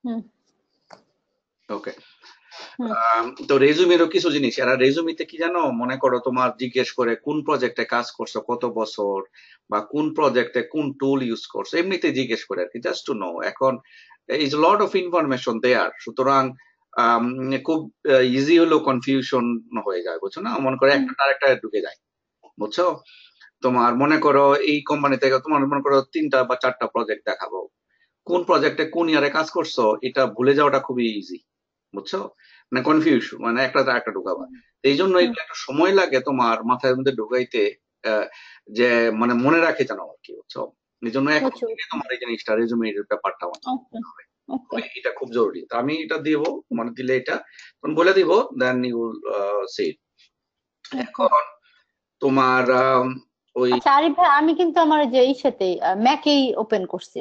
হুম ওকে। হুম তো রেজুমেরও কিছু জিনিস, এরা রেজুমিতে কি জানো, মনে করো তোমার জিজ্ঞেস করে কোন প্রজেক্টে কাজ করছো কত বছর, বা কোন প্রজেক্টে কোন টুল ইউজ করছো, এমনিতে জিজ্ঞেস করে আর কি, জাস্ট টু নো। এখন ইজ লট অফ ইনফরমেশন দেয়ার, সুতরাং খুব ইজি হলেও কনফিউশন হয়ে যায়, বুঝছো না, মনে করো হুম একটা আরেকটা ঢুকে যায়, বুঝছো। তোমার মনে করো এই কোম্পানি থেকে তোমার মনে করো 3টা বা 4টা প্রজেক্ট দেখাবো, কোন প্রজেক্টে কোন ইয়ারে কাজ করছো এটা ভুলে যাওয়াটা খুবই ইজি, বুঝছো, মানে কনফিউশন, মানে একটা একটা ঢুকাবা। এই জন্য হুম এগুলো একটা সময় লাগে তোমার মাথার মধ্যে ঢুকাইতে, আহ, যে মানে মনে রাখে যেন আর কি, বুঝছো। এই জন্য এখন বুঝছি থেকে বুঝছি। তোমার এই জিনিসটা রেজুমের ব্যাপারটা আমার ওকে হবে। ওকে। তবে এটা খুব জরুরি, তো আমি এটা দিব, মানে দিলে এটা তখন বলে দিব, দেন ইউ সে। ওকে। এখন তোমার ওই আচ্ছা আরিফ ভাই, আমি কিন্তু আমার ওই যে সাথে ম্যাকেই ওপেন করছি।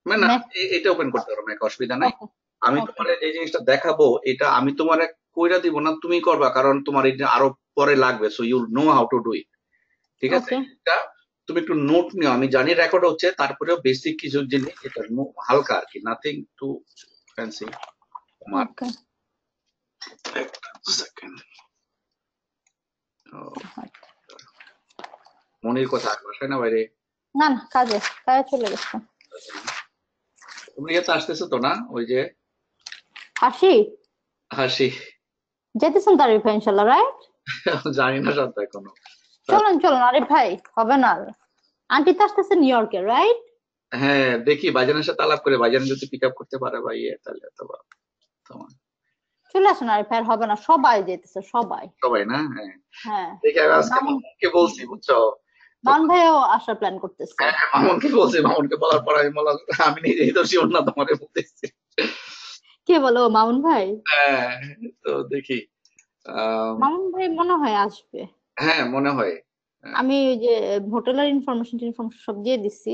মানে না, ম্যাক। এটা ওপেন করতে পারো, কোনো অসুবিধা নাই। ওকে আমি ওকে তোমার এই জিনিসটা দেখাবো, এটা আমি তোমার কইরা দিব না, তুমি করবা, কারণ তোমার এটা আরো পরে লাগবে, so you know how to do it. ঠিক আছে, ওকে এটা তুমি একটু নোট নিও, আমি জানি রেকর্ড হচ্ছে, তারপরেও বেসিক কিছু জিনিস এটা হালকা আর কি, নাথিং টু ফ্যান্সি। তোমার ওকে। একটা সেকেন্ড, মনির কথা আর বাসায় না বাইরে? না না, কাজে কাজে চলে গেছে। তুমি ইয়েতে আসতেছো তো না, ওই যে হাসি। হাসি? যেতেছেন তো আরিফ ভাই ইনশাল্লাহ, রাইট? জানি না সব এখনো। চলেন চলেন আরিফ ভাই, হবে না আর। আন্টি তো আসতেছে নিউ ইয়র্কে, রাইট? হ্যাঁ, দেখি ভাইজানের সাথে আলাপ করে, ভাইজান যদি পিক আপ করতে পারে বা ইয়ে, তাহলে তো তোমার চলে আসেন আরিফ ভাই, আর হবে না, সবাই যেতেছে সবাই। সবাই না, হ্যাঁ। হ্যাঁ। দেখি আমি ওই আজকে মামুন। মামুনকে বলছি, বুঝছো। তো মামুন ভাইও আসার প্ল্যান করতেছে। হ্যাঁ, মামুনকে বলছি, মামুনকে বলার পর আমি বললাম আমি নিজেই তো শিওর না, তোমারে বলতেছি। কে বলো, মামুন ভাই? হ্যাঁ, তো দেখি। আম, মামুন ভাই মনে হয় আসবে। হ্যাঁ মনে হয়। হ্যাঁ, আমি ওই যে হোটেলের ইনফরমেশন টিনফরমেশন সব দিয়ে দিচ্ছি।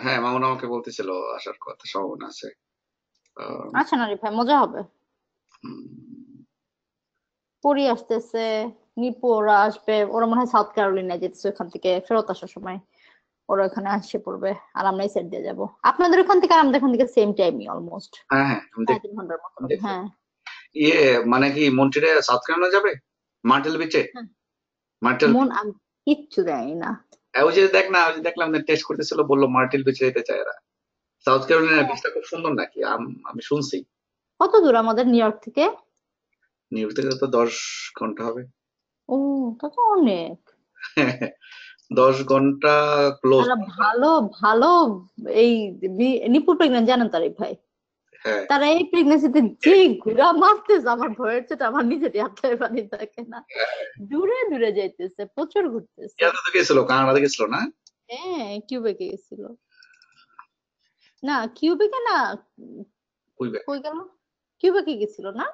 হ্যাঁ, মামুন আমাকে বলতেছিল আসার কথা, সম্ভাবনা আছে। আম, আচ্ছা না আরিফ ভাই, মজা হবে। হুম, পরি আসতেছে, নিপু ওরা আসবে, ওরা মনে হয় সাউথ ক্যারোলিনায় যেতেছে, ওখান থেকে ফেরত আসার সময় ওরা ওখানে আসে পড়বে। আর আমরা এই সাইড দিয়ে যাবো, আপনাদের ওখান থেকে আর আমাদের এখান থেকে সেম টাইমই অলমোস্ট। হ্যাঁ হ্যাঁ, আমি সাড়ে 3 ঘন্টার মতো আমি লাগে, দেখছি। হ্যাঁ। ইয়ে মানে কি, মন্ট্রিলে সাউথ ক্যারোলিনা যাবে, মার্টেল বিচে? হ্যাঁ। মার্টেল, মন আমি কিচ্ছু দেয় না। ওই যে দেখ না, ওই যে দেখলাম টেস্ট করতেছিল, বললো মার্টেল বিচে যেতে চায় এরা। সাউথ ক্যারোলিনার ও, বিচটা খুব সুন্দর নাকি, আমি শুনছি। কত দূর আমাদের নিউ ইয়র্ক থেকে? নিউ ইয়র্ক থেকে তো 10 ঘন্টা হবে। ও, তা তো অনেক। 10 ঘন্টা ক্লোজ। তারা ভালো ভালো। এই নিপুর প্রেগনেন্ট জানেন তো আরিফ ভাই? হ্যাঁ, তারা এই প্রেগনেন্সিতে যে ঘুরা মারতেছে, আমার ভয়ের চেয়ে আমার নিজের হাতে পানি থাকে না। দূরে দূরে যাইতেছে, প্রচুর ঘুরতেছে। ইয়াতে তো গেছিল, কানাডাতে গেছিল না? হ্যাঁ, কিউবেকে গেছিল। না, কিউবেকে না। কুইবেক। কই গেল? কিউবেকে গেছিল না?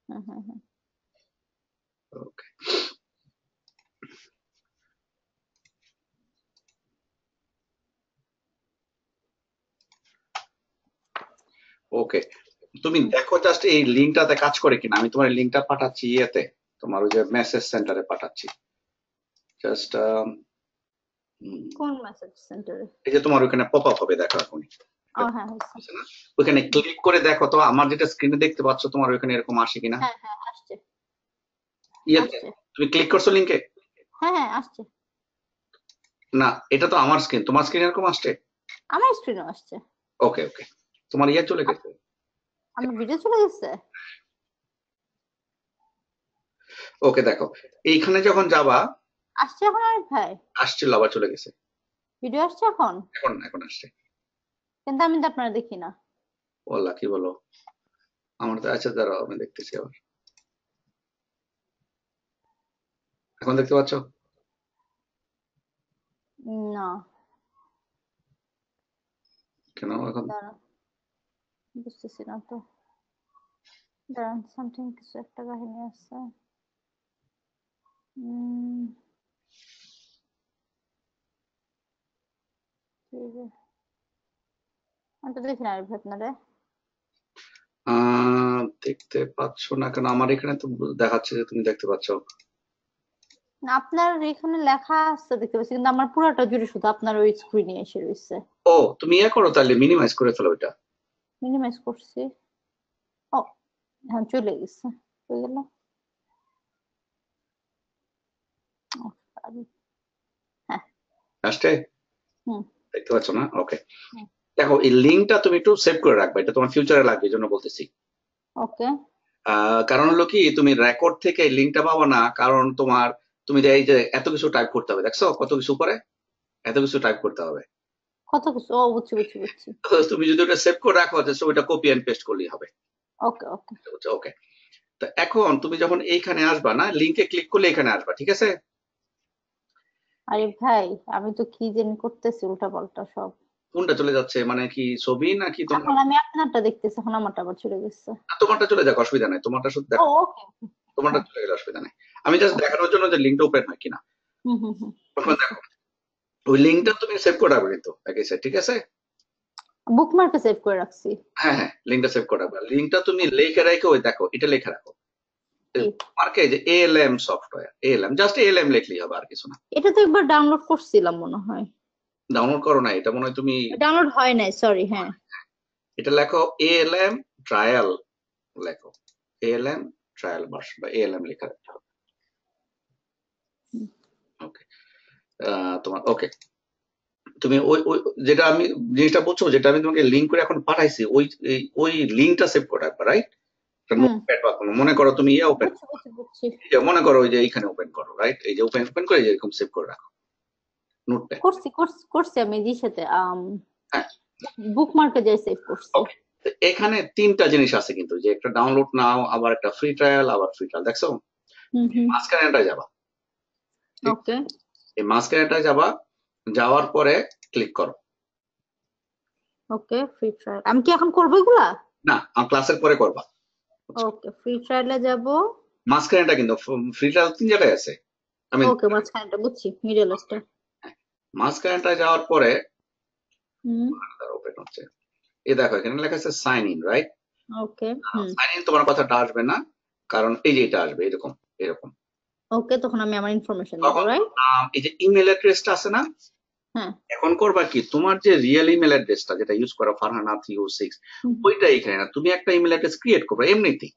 হ্যাঁ হ্যাঁ হ্যাঁ। ওকে ওকে, তুমি হুম, দেখো জাস্ট এই লিঙ্কটাতে কাজ করে কিনা, আমি তোমার লিঙ্কটা পাঠাচ্ছি ইয়েতে, তোমার ওই যে মেসেজ সেন্টারে পাঠাচ্ছি, জাস্ট কোন মেসেজ সেন্টারে? এই যে তোমার ওখানে পপ আপ হবে, দেখো এখন, ও হ্যাঁ, হয়েছে। আছে না, ওখানে ক্লিক করে দেখো তো, আমার যেটা স্ক্রিনে দেখতে পাচ্ছ তোমার ওখানে এরকম আসে কিনা, হ্যাঁ হ্যাঁ, আসছে ইয়েতে আসছে। তুমি ক্লিক করছো লিঙ্কে? হ্যাঁ হ্যাঁ, আসছে। না, এটা তো আমার স্ক্রিন, তোমার স্ক্রিন এরকম আসছে? আমার স্ক্রিনও আসছে। ওকে ওকে, তোমার ইয়ে চলে গেছে। আমার ভিডিও চলে গেছে। ওকে দেখো, এইখানে যখন যাবা, আসছে এখন আরিফ ভাই? আসছিল আবার চলে গেছে। ভিডিও আসছে এখন? এখন এখন আসছে। কিন্তু আমি তো আপনারা দেখি না। বললা কি বলো, আমার তো আছে, দাঁড়াও আমি দেখতেছি আবার। এখন দেখতে পাচ্ছ? না। কেন এখন? দাঁড়ান, বুঝতেছি না তো। দাঁড়ান, সামথিং কিছু একটা কাহিনী আছে। উম, কি যে, আমি তো দেখি না আরিফ ভাই আপনারে। দেখতে পাচ্ছ না কেন, আমার এখানে তো দেখাচ্ছে যে তুমি দেখতে পাচ্ছ। না, আপনার এখানে লেখা আছে দেখতে পাচ্ছি, কিন্তু আমার পুরাটা জুড়ে শুধু আপনার ওই স্ক্রিনে এসে রয়েছে। ও তুমি ইয়ে করো তাহলে, মিনিমাইজ করে ফেলো ওইটা। মিনিমাইজ করছি। ও হ্যাঁ, চলে গেছে। হয়ে গেল। ও, হ্যাঁ। লাস্টে হুম। দেখতে পাচ্ছ না? ওকে, হুম। দেখো এই লিঙ্কটা তুমি একটু সেভ করে রাখবে, এটা তোমার ফিউচারে লাগবে, এই জন্য বলতেছি। ওকে। কারণ হলো কি, তুমি রেকর্ড থেকে এই লিঙ্কটা পাবা না, কারণ তুমি যে এই যে এত কিছু টাইপ করতে হবে, দেখছো কত কিছু করে, এত কিছু টাইপ করতে হবে। কত কিছু, ও বুঝছি বুঝছি বুঝছি। তো তুমি যদি ওটা সেভ করে রাখো, জাস্ট ওইটা কপি এন্ড পেস্ট করলেই হবে। ওকে ওকে। ওকে, তো এখন তুমি যখন এইখানে আসবা না, লিঙ্কে ক্লিক করলে এখানে আসবা, ঠিক আছে? আরে ভাই, আমি তো কি জানি করতেছি উল্টা পাল্টা সব। কোনটা চলে যাচ্ছে মানে কি, ছবি নাকি তোমার? এখন আমি আপনারটা দেখতেছি, এখন আমারটা আবার চলে গেছে। তোমারটা চলে যাক, অসুবিধা নাই, তোমারটা শুধু ও দেখো। ওকে। তোমারটা হ্যাঁ। চলে গেলে অসুবিধা নাই। আমি জাস্ট ওকে। দেখানোর জন্য যে লিঙ্কটা ওপেন হয় কিনা। হুম হুম হুম। তখন বুঝছি। দেখো, ওই লিঙ্কটা তুমি সেভ করে রাখবে কিন্তু একই সাথে, ঠিক আছে? বুকমার্কে সেভ করে রাখছি। হ্যাঁ হ্যাঁ, লিঙ্কটা সেভ করে রাখবে। লিঙ্কটা তুমি লিখে রেখে ওই দেখো, এটা লিখে রাখো কি? মার্কে, যে এএলএম সফটওয়্যার, এএলএম, জাস্ট এএলএম লিখলেই হবে, আর কিছু না। এটা তো একবার ডাউনলোড করছিলাম মনে হয়। ডাউনলোড করো না, এটা মনে হয় তুমি, ডাউনলোড হয় নাই, সরি। হ্যাঁ। এটা লেখো এএলএম ট্রায়াল, লেখো এএলএম ট্রায়াল ভার্সন, বা এএলএম লেখা রাখতে হবে। ওকে, তোমার ওকে, তুমি ওই ওই যেটা আমি জিনিসটা বুঝছো, যেটা আমি তোমাকে লিঙ্ক করে এখন পাঠাইছি, ওই লিঙ্কটা সেভ করে রাখবা, রাইট? হুম। নোটপ্যাড বা কোনো, মনে করো তুমি ইয়ে ওপেন, বুঝছি বুঝছি বুঝছি। মনে করো ওই যে এইখানে ওপেন করো, রাইট? এই যে ওপেন ওপেন করে এরকম সেভ করে রাখো নোটপ্যাড। করছি করছি করছি আমি এই সাথে হ্যাঁ, বুকমার্কে যাই সেভ করছি। ওকে। এখানে তিনটা জিনিস আছে কিন্তু, যে একটা ডাউনলোড নাও, আবার একটা ফ্রি ট্রায়াল, আবার ফ্রি ট্রায়াল, দেখছো? হুম হুম। মাঝখানেটা যাবা, ঠিক? ওকে এই মাঝখানেটা যাবা, যাওয়ার পরে ক্লিক করো। ওকে। ফ্রি ট্রায়াল আমি কি এখন করবো এগুলা? না, ক্লাসের পরে করবা। ওকে, ফ্রি ট্রায়ালে যাব। মাঝখানেটা কিন্তু, ফ্রি ট্রায়াল তিন জায়গায় আছে, আমি ওকে, মাঝখানেটা বুঝছি, মিডলটা। মাঝখানেটা যাওয়ার পরে হুম। ওপেন হচ্ছে, এই দেখো এখানে লেখা আছে sign in, right? Okay. Hmm. Sign in তোমার কথাটা আসবে না, কারণ এই যে এটা আসবে এরকম, এরকম। ওকে, তখন আমি আমার ইনফরমেশন দিব, তখন রাইট? এই যে ইমেল অ্যাড্রেসটা আছে না, হ্যাঁ। এখন করবা কি, তোমার যে রিয়েল ইমেল অ্যাড্রেসটা যেটা ইউজ করো, farhana306, হুম। ওইটা এখানে না, তুমি একটা ইমেল অ্যাড্রেস ক্রিয়েট করবে এমনিতেই,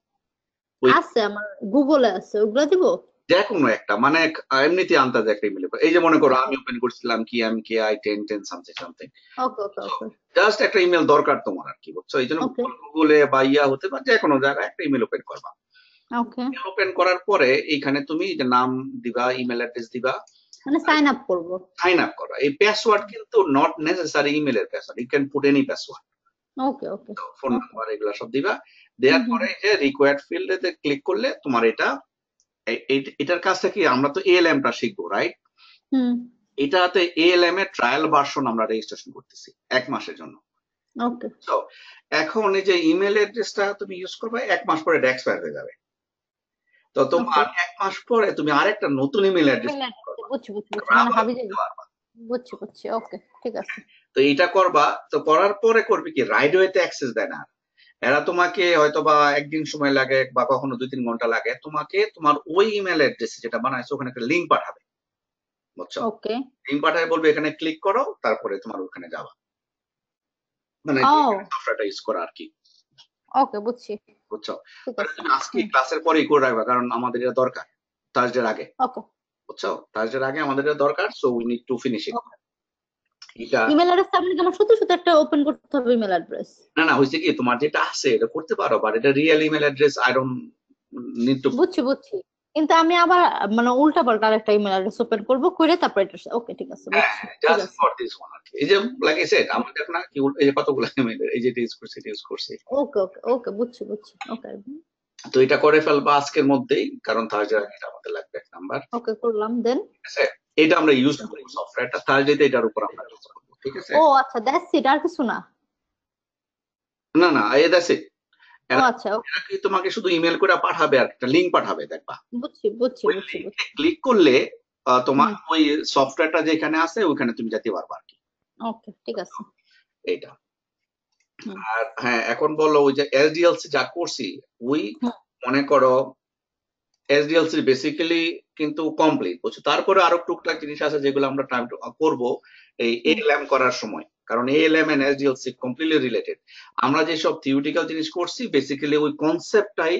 ওই আছে আমার গুগলে আছে, ওগুলা দিব। যে কোনো একটা, মানে এমনিতেই আন্দাজে একটা ইমেল, এই যে মনে করো আমি ওপেন করছিলাম কি MKI1010 সামথিং সামথিং, ওকে ওকে ওকে জাস্ট একটা ইমেল দরকার তোমার আর কি, বুঝছো? এই জন্য ওকে গুগলে বা ইয়া হতে বা যে কোনো জায়গায় একটা ইমেল ওপেন করবা। ওকে। ইমেল ওপেন করার পরে এইখানে তুমি যে নাম দিবা, ইমেল অ্যাড্রেস দিবা, মানে সাইন আপ করবো। সাইন আপ করবা। এই পাসওয়ার্ড কিন্তু নট নেসেসারি ইমেলের password, you can put any password, okay okay phone okay. Number এগুলা সব দিবা। হুম দেওয়ার হুম পরে যে রিকোয়ার্ড ফিল্ডে ক্লিক করলে তোমার এটা, এটার কাছ থেকে আমরা তো এএলএম টা শিখবো, রাইট? হুম। এটাতে এএলএম এর ট্রায়াল ভার্সন আমরা রেজিস্ট্রেশন করতেছি 1 মাসের জন্য। ওকে। তো এখন এই যে ইমেল অ্যাড্রেসটা তুমি ইউজ করবে, 1 মাস পরে এটা এক্সপায়ার হয়ে যাবে। তো ওকে। তোমার 1 মাস পরে তুমি আরেকটা নতুন ইমেল অ্যাড্রেস ইমেল অ্যাড্রেস করবা, বুঝছি বুঝছি বুঝছি, তারপর মানে আবার হাবি করতে যাবি। পারবা। বুঝছি বুঝছি। ওকে, ঠিক আছে। তো এইটা করবা, তো করার পরে করবে কি, রাইড ওয়েতে অ্যাক্সেস দেয় না। এরা তোমাকে হয়তো বা একদিন সময় লাগে, বা কখনো 2-3 ঘন্টা লাগে, তোমাকে তোমার ওই ইমেল অ্যাড্রেসে যেটা বানাইছো ওখানে একটা লিঙ্ক পাঠাবে, বুঝছো? ওকে। লিঙ্ক পাঠাবে, বলবে এখানে ক্লিক করো, তারপরে তোমার ওখানে যাবা, মানে ও সফটওয়্যারটা ইউজ করা আর কি, ওকে, বুঝছি। বুঝছো? ঠিক মানে আছে। তুমি আজকে হুম। ক্লাসের পরেই করে রাখবা, কারণ আমাদের এটা দরকার থার্সডের আগে, ওকে বুঝছো? থার্সডের আগে আমাদের এটা দরকার, so we need to finish it. Okay. এটা ইমেল অ্যাড্রেস আপনি কি আমার শুধু শুধু একটা ওপেন করতে হবে ইমেল অ্যাড্রেস? না না, হয়েছে কি, তোমার যেটা আছে এটা করতে পারো, বাট এটা real email address, I don't need to. বুঝছি বুঝছি, কিন্তু আমি আবার মানে উল্টা পাল্টা আরেকটা ইমেল অ্যাড্রেস ওপেন করবো, করে তারপর এটা। ওকে, ঠিক আছে, হ্যাঁ, বুঝছি। ঠিক জাস্ট আছে। ফর দিস ওয়ান আর কি। এই যে লাইক আই সেড, আমরা দেখ না কি এই যে কতগুলো ইমেল, এই যে ইউজ করছি, এটা ইউজ করছি। ওকে ওকে ওকে, বুঝছি বুঝছি। ওকে তো এটা করে ফেলবা আজকের মধ্যেই, কারণ থার্সডে আগে এটা আমাদের লাগবে 1 নাম্বার, ওকে, করলাম দেন। ঠিক আছে? এটা আমরা ইউজ করবো সফটওয়্যারটা, থার্সডেতে এটার উপর আমরা কাজ করবো, ঠিক আছে? ও আচ্ছা, দ্যাটস ইট, আর কিছু না? না না, এই দ্যাটস ইট। ও এরা আচ্ছা, এরা কি তোমাকে শুধু ইমেল করে পাঠাবে, আর একটা লিঙ্ক পাঠাবে, দেখবা বুঝছি বুঝছি ওই বুঝছি লিঙ্কে বুঝছি। ক্লিক করলে তোমার হুম। ওই সফটওয়্যারটা যেখানে আছে ওইখানে তুমি যেতে পারবা আর কি, ওকে, ঠিক আছে। এইটা। হুম আর হ্যাঁ, এখন বলো ওই যে এসডিএলসি যা করছি, ওই হুম মনে করো এসডিএলসি বেসিক্যালি কিন্তু কমপ্লিট, বুঝছো। তারপরে আরো টুকটাক জিনিস আছে যেগুলো আমরা টাইম করব এই এএলএম করার সময়, কারণ এএলএম এন্ড এসডিএলসি কমপ্লিটলি রিলেটেড। আমরা যেসব থিওরিটিক্যাল জিনিস করছি বেসিক্যালি ওই কনসেপ্টটাই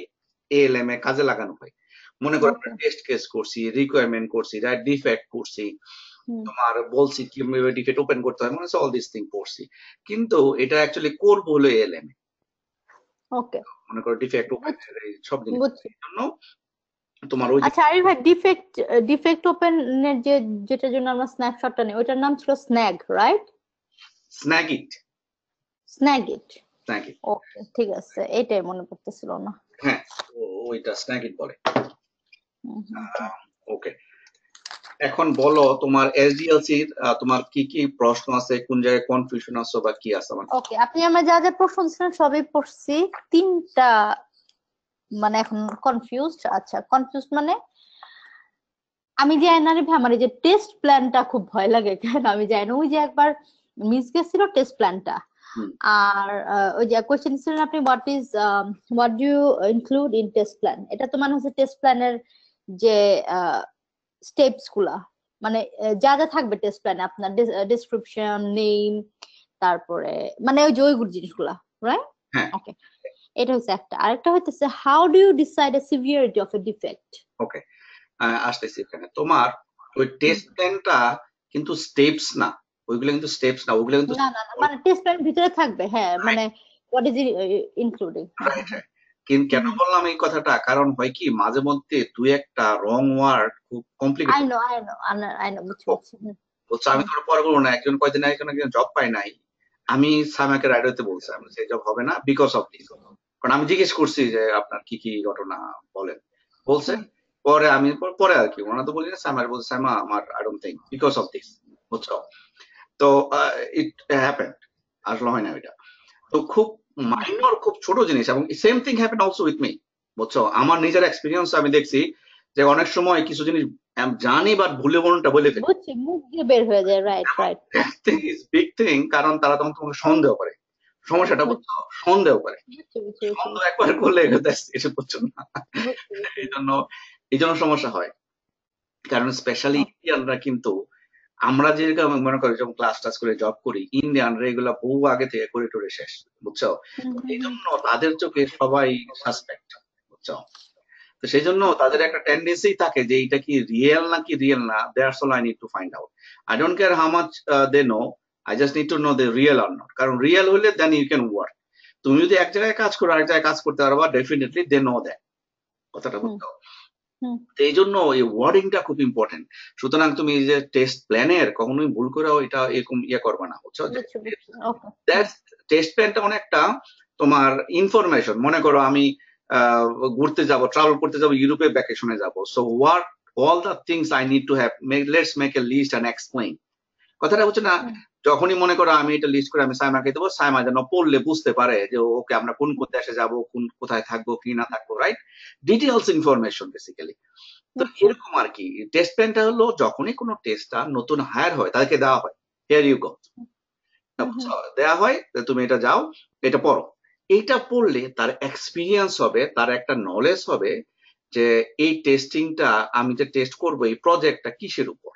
এএলএম এ কাজে লাগানো হয়। মনে করো ওকে। টেস্ট কেস করছি, রিকোয়ারমেন্ট করছি, রাইট, ডিফেক্ট করছি, হুম। তোমার বলছি কিভাবে ডিফেক্ট ওপেন করতে হয়, মানে অল দিস থিং করছি। কিন্তু এটা অ্যাকচুয়ালি করবো হলো এএলএম, ওকে। মনে করো ডিফেক্ট ওপেন সব জিনিস। বুঝছি। এই জন্য তোমার ওই যে আচ্ছা আরিফ ভাই, ডিফেক্ট ডিফেক্ট ওপেনের যেটার জন্য আমরা স্ন্যাপশটটা নেই, ওইটার নাম ছিল স্ন্যাগ, রাইট? স্ন্যাগিট, স্ন্যাগিট। স্ন্যাগিট, ওকে, ঠিক আছে, এটাই মনে পড়তেছিল না। হ্যাঁ, ওইটা স্ন্যাগিট বলে। হুম, হুম, হুম। ওকে, এখন বলো তোমার এসডিএলসি তোমার কি কি প্রশ্ন আছে, কোন জায়গায় কনফিউশন আছে বা কি আছে আমার। ওকে, আপনি আমার যা যা প্রশ্ন দিচ্ছেন সবই পড়ছি। তিনটা মানে এখন কনফিউজড। আচ্ছা, কনফিউজড মানে আমি জানি না রে ভাই, আমার এই যে টেস্ট প্ল্যানটা খুব ভয় লাগে, কেন আমি জানি না। ওই যে একবার মিস গেছিল টেস্ট প্ল্যানটা। হুম, আর ওই যে কোয়েশ্চেন ছিলেন আপনি, what do you include in test plan, এটা তো মানে হচ্ছে টেস্ট প্ল্যানের যে স্টেপস গুলা, মানে যা যা থাকবে টেস্ট প্ল্যানে, আপনার ডেসক্রিপশন, নেম, তারপরে মানে ওই যে ওইগুলো জিনিসগুলা, রাইট? হ্যাঁ, ওকে, এটা হচ্ছে একটা। আরেকটা হইতেছে how do you decide a severity of a defect. Okay, আসতেছি এখানে। তোমার ওই টেস্ট প্ল্যানটা কিন্তু স্টেপস না, ওইগুলো কিন্তু স্টেপস না, ওইগুলো কিন্তু না না না, মানে টেস্ট প্ল্যান ভিতরে থাকবে, হ্যাঁ, মানে what is including. Right, right. কিন্তু কেন বললাম এই কথাটা, কারণ হয় কি মাঝে মধ্যে দুই একটা রং ওয়ার্ড খুব I complicated. No, I know, I know, বুঝছি বুঝছি। হুম, বলছে আমি হুম, তোমার পরে বলবো না, একজন কয়দিন আগে একজন জব পাই নাই, আমি সামাকে রাইড হইতে বলছি, আমি সেই জব হবে না বিকজ অফ দিস। কারণ আমি জিজ্ঞেস করছি যে আপনার কি কি ঘটনা বলেন, বলছে হুম, পরে আমি পরে আর কি ওনা তো বলি না, সামার বলছে সামা আমার I don't think because of this, বুঝছো। তো ইট হ্যাপেন্ড, আসলে হয় না এটা। তো খুব হুম, মাইনর, খুব ছোট জিনিস, এবং same thing happen also with me, বুঝছো। আমার নিজের এক্সপিরিয়েন্স আমি দেখছি যে অনেক সময় কিছু জিনিস জানি বাট ভুলে মনটা বলে ফেলি। বুঝছি, মুখ দিয়ে বের হয়ে যায়, right right. Thing is big thing, কারণ তারা তখন তোমাকে সন্দেহ করে, সমস্যাটা বুঝছো, বুঝছি সন্দেহ করে। বুঝছি বুঝছি বুঝছি সন্দেহ একবার করলে এসে বুঝছো না, বুঝছি বুঝছি। এই জন্য সমস্যা হয়। কারণ স্পেশালি বুঝছি। ইন্ডিয়ানরা কিন্তু, আমরা যেরকম মনে করি যখন ক্লাস টাস করে জব করি, ইন্ডিয়ানরা এগুলা বহু আগে থেকে করে টরে শেষ, বুঝছো। হুম, হুম, এই হুম। জন্য তাদের চোখে সবাই সাসপেক্ট, বুঝছো। তো সেই জন্য তাদের একটা টেন্ডেন্সি থাকে যে এটা কি রিয়েল নাকি রিয়েল না, that's all I need to find out. I don't care how much they know, I just need to know they real or not. কারণ রিয়েল হলে দেন ইউ ক্যান ওয়ার্ক। তুমি যদি এক জায়গায় কাজ করো আরেক জায়গায় কাজ করতে পারবা, ডেফিনেটলি দে নো দ্যাট, কথাটা হুম, বুঝছো। হুম। তো এই জন্য এই ওয়ার্ডিংটা খুব ইম্পর্টেন্ট। সুতরাং তুমি এই যে টেস্ট প্ল্যানের কখনোই ভুল করেও এটা এরকম ইয়ে করবে না, বুঝছো। বুঝছি বুঝছি। ওকে। হুম, দ্যাটস, টেস্ট প্ল্যানটা অনেকটা তোমার ইনফরমেশন। মনে করো আমি আহ, ঘুরতে যাব, ট্রাভেল করতে যাব, ইউরোপে ভ্যাকেশনে যাব, so what all the things I need to have, let's make a list and explain, কথাটা হচ্ছে না। হুম, যখনই মনে করো আমি এটা লিস্ট করে আমি সাইমাকে দেবো, সাইমা যেন পড়লে বুঝতে পারে যে ওকে আমরা কোন কোন দেশে যাব, কোন কোথায় থাকবো কি না থাকবো, রাইট, ডিটেলস ইনফরমেশন বেসিক্যালি। তো বুঝছি। এরকম আর কি। টেস্ট প্ল্যানটা হলো যখনই কোনো টেস্টটা নতুন হায়ার হয় তাদেরকে দেওয়া হয়, হিয়ার ইউ গো, হুম, হুম, দেয়া হয় যে তুমি এটা যাও, এটা পড়ো। এইটা পড়লে তার এক্সপিরিয়েন্স হবে, তার একটা নলেজ হবে যে এই টেস্টিংটা, আমি যে টেস্ট করবো এই প্রজেক্টটা কিসের উপর,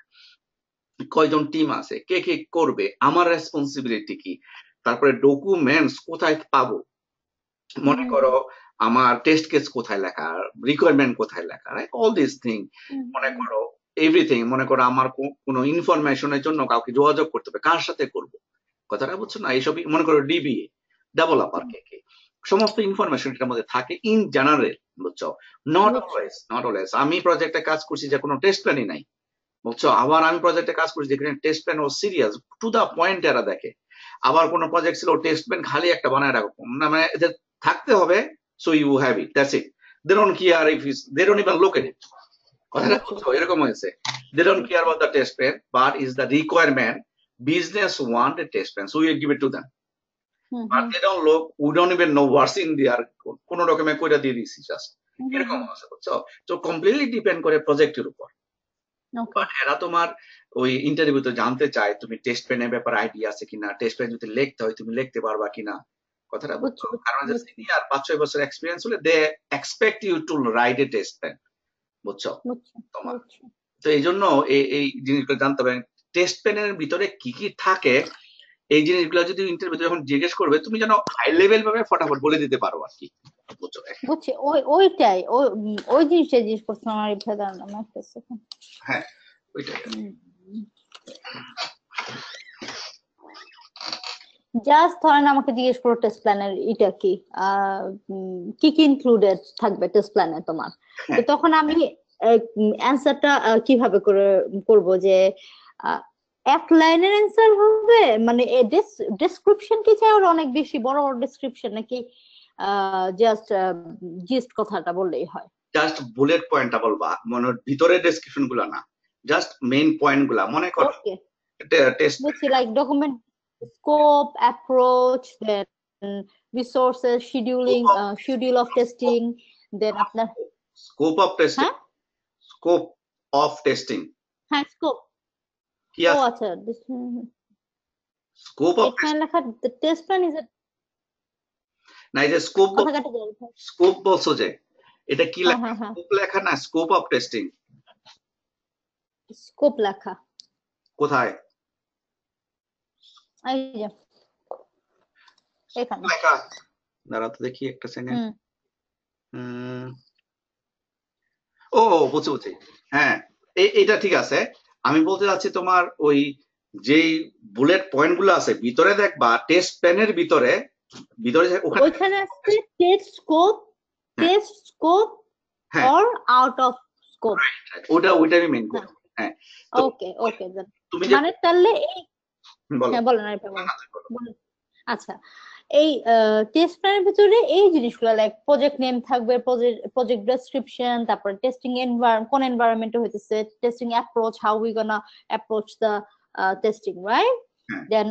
কয়জন টিম আছে, কে কে করবে, আমার রেসপন্সিবিলিটি কি, তারপরে ডকুমেন্টস কোথায় পাবো, হুম, মনে হুম, করো আমার টেস্ট কেস কোথায় লেখা, রিকোয়ারমেন্ট কোথায় লেখা, অল দিস থিং, হুম, মনে হুম, করো এভরিথিং। মনে করো আমার কোনো ইনফরমেশনের জন্য কাউকে যোগাযোগ করতে হবে, কার সাথে করব, কথাটা বুঝছো না। এইসব মনে করো ডিবিএ ডেভেলপার কে কে, সমস্ত ইনফরমেশন এটার মধ্যে থাকে ইন জেনারেল, বুঝছো। নট বুঝছি। অলওয়েজ, নট অলওয়েজ আমি প্রজেক্টে কাজ করছি যে কোনো টেস্ট প্ল্যানই নাই, বুঝছো। আবার আমি প্রজেক্টে কাজ করছি যেখানে টেস্ট প্ল্যান ও সিরিয়াস টু দা পয়েন্ট এরা দেখে। আবার কোন প্রজেক্ট ছিল টেস্ট প্ল্যান খালি একটা বানায় রাখো, না মানে এদের থাকতে হবে, so you have it, that's it. They don't care if they don't even look at it, কথাটা বুঝছি বুঝছো, বুঝছি এরকম হয়েছে। দে ডোন্ট কেয়ার বুঝছি। About the test plan but is the requirement, business want a test plan, so we give it to them, hmm, but hmm, they don't look, we don't even know what's in there, কোন রকমে কইরা দিয়ে দিছি just, হুম, হুম, এরকম হুম। আছে, বুঝছো। তো completely depend করে প্রজেক্টের উপর। ওকে। বাট এরা তোমার ওই ইন্টারভিউতে জানতে চায় তুমি টেস্ট প্যানের ব্যাপারে আইডিয়া আছে কিনা, টেস্ট প্যান যদি লিখতে হয় তুমি লিখতে পারবা কিনা, কথাটা বুঝছি বুঝছো। বুঝছি কারণ যে বুঝছি। সিনিয়র 5-6 বছর এক্সপিরিয়েন্স হলে they expect you to write a test plan, বুঝছো বুঝছি তোমার। বুঝছি। তো এই জন্য এই জিনিসগুলো জানতে হবে। টেস্ট প্যানের ভিতরে কি কি থাকে এই জিনিসগুলো যদি ইন্টারভিউ যখন জিজ্ঞেস করবে তুমি যেন হাই লেভেল ভাবে ফটাফট বলে দিতে পারো আর কি, বুঝছো। বুঝছি ওইটাই ওই জিনিসটা জিজ্ঞেস করছিলাম আর ইভা দাঁড়ান আমার একটা second। হ্যাঁ ওইটাই। জাস্ট ধরেন আমাকে জিজ্ঞেস করো টেস্ট প্ল্যানের এটা কি কি কি ইনক্লুডেড থাকবে টেস্ট প্ল্যানে তোমার, তো হ্যাঁ তখন আমি অ্যান্সারটা কিভাবে করে করব যে আহ, এক লাইনের অ্যান্সার হবে মানে ডেসক্রিপশন কি চাই ওর অনেক বেশি বড় বড় ডেসক্রিপশন নাকি জাস্ট জিস্ট কথাটা বললেই হয়? জাস্ট বুলেট পয়েন্টটা বলবা, মনে হয় ভিতরের ডেসক্রিপশন গুলা না, জাস্ট মেইন পয়েন্ট গুলা মনে করো। ওকে টেস্ট বুঝছি, like document scope approach then resources scheduling schedule of testing then আপনার স্কোপ অফ টেস্টিং, হ্যাঁ স্কোপ অফ টেস্টিং হ্যাঁ স্কোপ। কি ও আছে? আচ্ছা স্কোপ অফ এখানে লেখা টেস্ট প্ল্যান ইজ না, এই যে স্কোপ, কথা কাটা যায়। স্কোপ বলছো যে এটা কি হ্যাঁ লেখা? হ্যাঁ হ্যাঁ স্কোপ লেখা না, স্কোপ অফ টেস্টিং স্কোপ লেখা কোথায় এই যে এখানে। লেখা? দাঁড়াও তো দেখি একটা সেকেন্ড। হুম ও বুঝছি বুঝছি, হ্যাঁ এটা ঠিক আছে। আমি বলতে চাচ্ছি তোমার ওই যেই বুলেট পয়েন্ট গুলো আছে ভিতরে দেখবা টেস্ট প্যানের ভিতরে, ভিতরে ওখানে ওইখানে আছে টেস্ট স্কোপ হ্যাঁ অর আউট অফ স্কোপ। ওইটা আমি মেন করবো। হ্যাঁ তো ওকে ওকে তুমি যে মানে তাহলে এই বলো হ্যাঁ বলেন আরেকটা না, বলেন না, তুমি বলো। বলেন। আচ্ছা এই টেস্ট প্ল্যানের ভিতরে এই জিনিসগুলো লাইক প্রজেক্ট নেম থাকবে, প্রজেক্ট ডেসক্রিপশন, তারপরে টেস্টিং এনভায়রনমেন্ট কোন এনভায়রনমেন্টে হইতেছে, testing approach how we gonna approach the testing right, হ্যাঁ then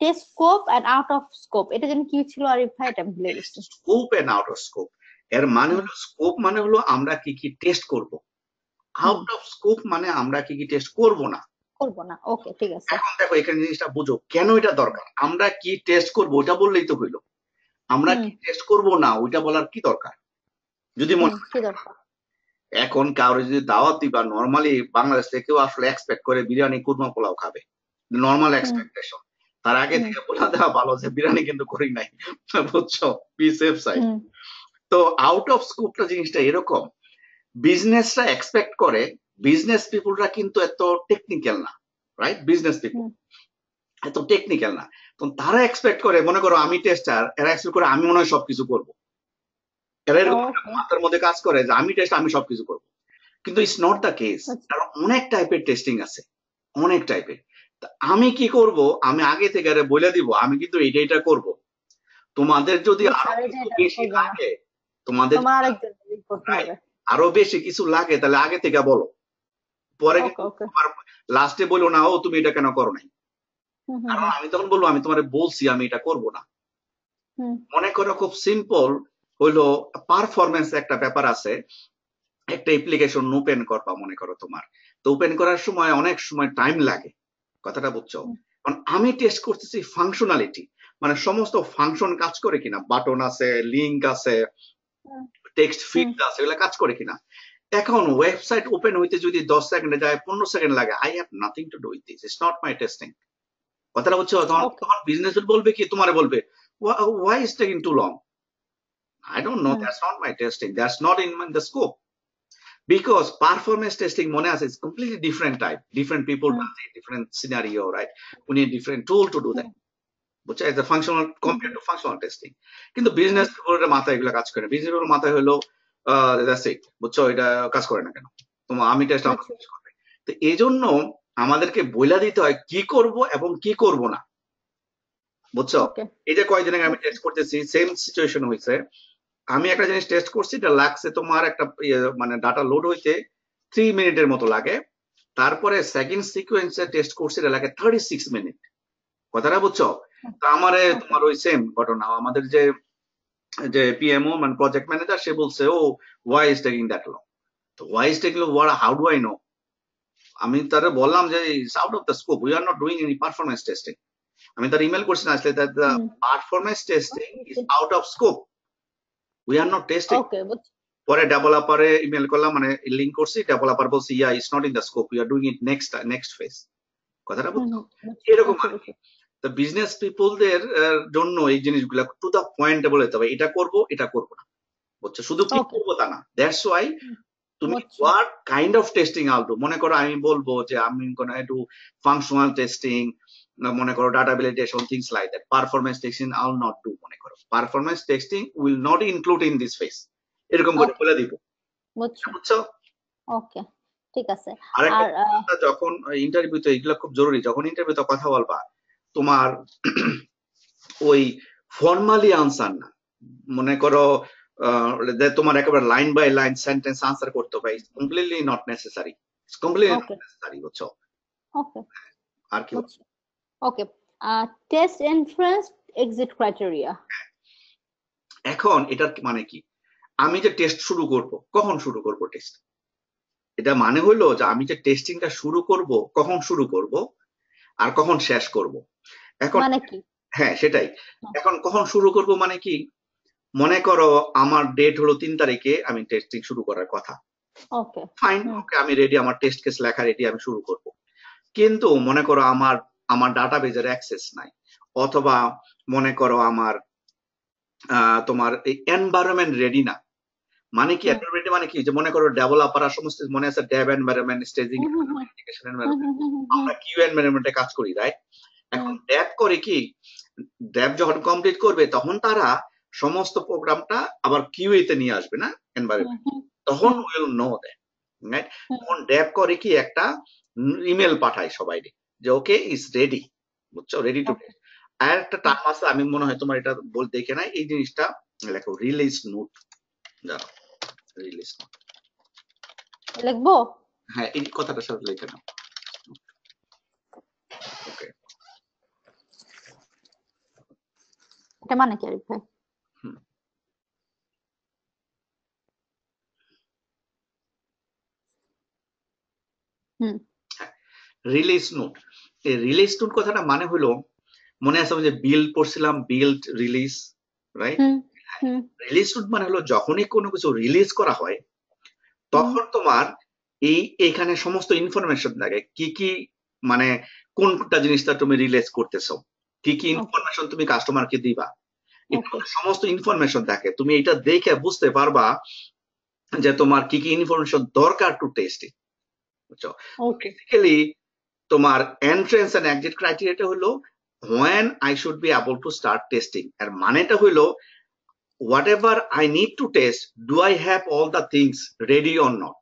test scope and out of scope. এটা যেন কি ছিল আরিফ ভাই, এটা আমি ভুলে গেছি। Scope and out of scope, এর মানে হুম হলো স্কোপ মানে হলো আমরা কি কি টেস্ট করব, হুম আউট অফ স্কোপ মানে আমরা কি কি টেস্ট করব না। করবো না, ওকে ঠিক আছে। এখন দেখো এখানে জিনিসটা বুঝো কেন এটা দরকার, আমরা কি টেস্ট করব ওটা বললেই তো হইলো, আমরা হুম কি টেস্ট করব না ওইটা বলার কি দরকার যদি মনে কি দরকার? এখন কারো যদি দাওয়াত দিবা নর্মালি বাংলাদেশ থেকেও আসলে এক্সপেক্ট করে বিরিয়ানি কুরমা পোলাও খাবে, নর্মাল হুম এক্সপেকটেশন। তার আগে হুম থেকে বলে দেওয়া ভালো যে বিরিয়ানি কিন্তু করি নাই, বুঝছো, বি সেফ সাইড। হুম তো আউট অফ স্কোপটা জিনিসটা এরকম, বিজনেসরা এক্সপেক্ট করে বিজনেস পিপুলরা কিন্তু এত টেকনিক্যাল না, রাইট, বিজনেস পিপুল হুম এত টেকনিক্যাল না। তো তারা এক্সপেক্ট করে, মনে করো আমি টেস্টার, এরা এক্সপেক্ট করে আমি মনে হয় সবকিছু করবো, এরা এরকম একটা ওকে মাথার মধ্যে কাজ করে যে আমি টেস্ট আমি সবকিছু করবো, কিন্তু ইটস নট দ্য কেস। আচ্ছা কারণ অনেক টাইপের টেস্টিং আছে, অনেক টাইপের। আমি কি করব, আমি আগে থেকে আরে বলে দিব আমি কিন্তু এইটা এটা করব। তোমাদের যদি বুঝছি, আরো আর কিছু এটা বেশি করবো না, লাগে, তোমাদের তোমার আরেকজন করতে right, হবে। আরো বেশি কিছু লাগে তাহলে আগে থেকে বলো, পরে ওকে কিন্তু ওকে তোমার লাস্টে বলো না ও তুমি এটা কেন করো নাই। হুম হুম কারণ হুম আমি তখন বলবো আমি তোমার বলছি আমি এটা করব না। হুম মনে করো খুব সিম্পল হইলো, পারফরমেন্স একটা ব্যাপার আছে। একটা অ্যাপ্লিকেশন ওপেন করবা মনে করো তোমার, তো ওপেন করার সময় অনেক সময় টাইম লাগে, কথাটা বুঝছো। হুম কারণ আমি টেস্ট করতেছি ফাংশনালিটি, মানে সমস্ত ফাংশন কাজ করে কিনা, বাটন আছে, লিংক আছে, হুম টেক্সট হুম ফিল্ড আছে, এগুলো কাজ করে কিনা। এখন ওয়েবসাইট ওপেন হইতে যদি 10 সেকেন্ডে যায়, 15 সেকেন্ড লাগে, I have nothing to do with this, it's not my testing. কথাটা বুঝছো, তখন ওকে তখন বিজনেস বলবে কি, তোমারে বলবে why is taking too long, I don't know, hmm that's not my testing, that's not in my the scope. Because performance testing মনে আছে it's completely different type, different people hmm does it, different scenario, right? We need different tool to do that, হুম বুঝছো, as a functional hmm compared to functional testing। কিন্তু হুম business পিপলের মাথায় এগুলো কাজ করে, business পিপলের মাথায় হলো দ্যাটস ইট, বুঝছো, এটা কাজ করে না কেন, তোমার আমি টেস্ট আমার বুঝছি কাজ করবে। তো এই জন্য আমাদেরকে বইলা দিতে হয় কি করব এবং কি করব না, বুঝছো। ওকে এই যে কয়েকদিন আগে আমি বুঝছি টেস্ট করতেছি, সেম সিচুয়েশন হয়েছে। আমি একটা জিনিস টেস্ট করছি, এটা লাগছে তোমার একটা মানে ডাটা লোড হইতে 3 মিনিটের মতো লাগে। তারপরে সেকেন্ড সিকোয়েন্সে টেস্ট করছি, এটা লাগে 36 মিনিট, কথাটা বুঝছো। তো আমারে ওকে তোমার ওই সেম ঘটনা, আমাদের যে যে পিএমও মানে প্রজেক্ট ম্যানেজার, সে বলছে oh why is taking that long. তো why is taking, how do I know. আমি তারে বললাম যে it's out of the scope, we are not doing any performance testing. আমি তার ইমেল করছি না আসলে, that the hmm performance testing is out of scope, we are not testing. Okay বুঝছি পরে ডেভেলপারে ইমেল করলাম, মানে লিঙ্ক করছি, ডেভেলপার বলছি yeah it's not in the scope, you are doing it next phase. কথাটা বুঝছো? এরকম আর কি। তো বিজনেস পিপলদের জন্য এই জিনিসগুলো টু দা পয়েন্টে বলে দিতে হবে, এটা করব এটা করব না, বুঝছো? শুধু কি ওকে, করবো তা না, দ্যাটস ওয়াই তুমি বুঝছি। What kind of testing Al do. মনে করো আমি বলবো যে আমি গোনা ডু ফাংশনাল টেস্টিং, মনে করো data validation, things like that. Performance testing I will not do. মনে করো performance testing will not include in this phase, এরকম করে ওকে, বলে দিব, বুঝছি। বুঝছো? ওকে, ঠিক আছে। আরেকটা আর কথা, যখন ইন্টারভিউতে এগুলো খুব জরুরি, যখন ইন্টারভিউতে কথা বলবা তোমার ওই ফর্মালি আনসার না, মনে করো যে তোমার একেবারে line by line sentence answer করতে হবে, completely not necessary, completely not okay, necessary, বুঝছো? ওকে, আর কি বুঝছি। Okay, test entrance exit criteria. এখন এটার মানে কি? আমি যে টেস্ট শুরু করব, কখন শুরু করব টেস্ট, এটা মানে হইলো যে আমি যে টেস্টিংটা শুরু করব, কখন শুরু করব আর কখন শেষ করব। এখন মানে কি? হ্যাঁ সেটাই, এখন কখন শুরু করব মানে কি, মনে করো আমার ডেট হলো 3 তারিখে, আমি টেস্টিং শুরু করার কথা, ওকে, ফাইন, ওকে, আমি রেডি, আমার টেস্ট কেস লেখা রেডি, আমি শুরু করব। কিন্তু মনে করো আমার আমার ডাটাবেজের অ্যাক্সেস নাই, অথবা মনে করো আমার তোমার এই এনভায়রনমেন্ট রেডি না। মানে কি এনভায়রনমেন্ট মানে কি, যে মনে করো ডেভেলপাররা সমস্ত মনে আছে Dave environment, staging environment, integration environment, আমরা কিউ এনভায়রনমেন্টে কাজ করি, রাইট? এখন ডেভ করে কি, ডেভ যখন কমপ্লিট করবে তখন তারা সমস্ত প্রোগ্রামটা আবার কিউএ তে নিয়ে আসবে না এনভায়রনমেন্ট, তখন উইল নো দ্যাট, রাইট? তখন ডেভ করে কি, একটা ইমেল পাঠায় সবাইকে যে ওকে ইজ রেডি, বুঝছো, রেডি টু টেস্ট। আর একটা টার্ম আছে, আমি মনে হয় তোমার এটা বলতে দেখে নাই, এই জিনিসটা লেখো, রিলিজ নোট, জানো রিলিজ নোট? লিখবো? হ্যাঁ, এই কথাটার সাথে লিখে নাও, ওকে? এটা মানে কি আরিফ ভাই? হুম, রিলিজ নোট, এই রিলিজ নোট কথাটা মানে হলো, মনে আছে আমি যে বিল্ড পড়ছিলাম, বিল্ড রিলিজ, রাইট? হুম, হুম, রিলিজ নোট মানে হলো যখনই কোনো কিছু রিলিজ করা হয় তখন তোমার এই এখানে সমস্ত ইনফরমেশন থাকে, কি কি, মানে কোনটা জিনিসটা তুমি রিলিজ করতেছো, কি কি ইনফরমেশন তুমি কাস্টমারকে দিবা, এটার ওকে, মধ্যে সমস্ত ইনফরমেশন থাকে। তুমি এটা দেখে বুঝতে পারবা যে তোমার কি কি ইনফরমেশন দরকার টু টেস্ট ইট, বুঝছো? ওকে, বেসিক্যালি তোমার এন্ট্রেন্স এন্ড এক্সিট ক্রাইটেরিয়াটা হলো when I should be able to start testing, এর মানেটা হলো whatever I need to test, do I have all the things ready or not?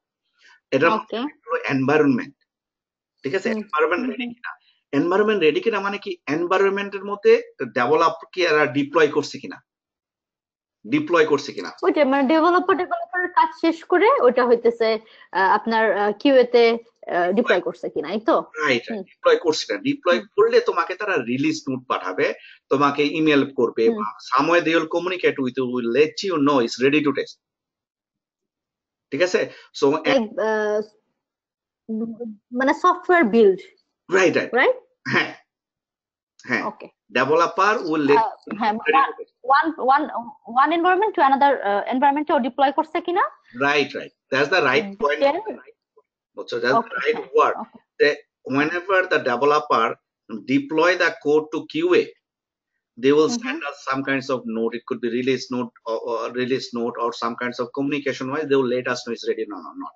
এটার মধ্যে ওকে, হলো এনভায়রনমেন্ট, ঠিক আছে? হুম, এনভায়রনমেন্ট হুম, রেডি হুম। কিনা, এনভায়রনমেন্ট রেডি কিনা মানে কি, এনভায়রনমেন্টের মধ্যে ডেভেলপ কি এরা ডিপ্লয় করছে কিনা, ডিপ্লয় করছে কিনা, ওইটা মানে ডেভেলপারের কাজ শেষ করে ওইটা হইতেছে আপনার কিউএ তে ডিপ্লয় করছে কিনা, এই তো? রাইট, হুম, ডিপ্লয় করছে না, ডিপ্লয় হুম, করলে তোমাকে তারা রিলিজ নোট পাঠাবে, তোমাকে ইমেল করবে, hmm. Someway they will communicate with you, will let you know it's ready to test, ঠিক আছে? সো লাইক মানে software build, right right, right? হ্যাঁ হ্যাঁ, ওকে, ডেভেলপার উইল লেট হ্যাঁ, ready to test, one one one environment to another এনভায়রনমেন্টে ও deploy করছে কিনা, right right, that's the right point, then so that's the okay, right হ্যাঁ, word, okay, that whenever the developer deploy the code to QA, they will hmm, hmm. send us some kinds of note, it could be release note, or release note, or some kinds of communication wise they will let us know it's ready or not,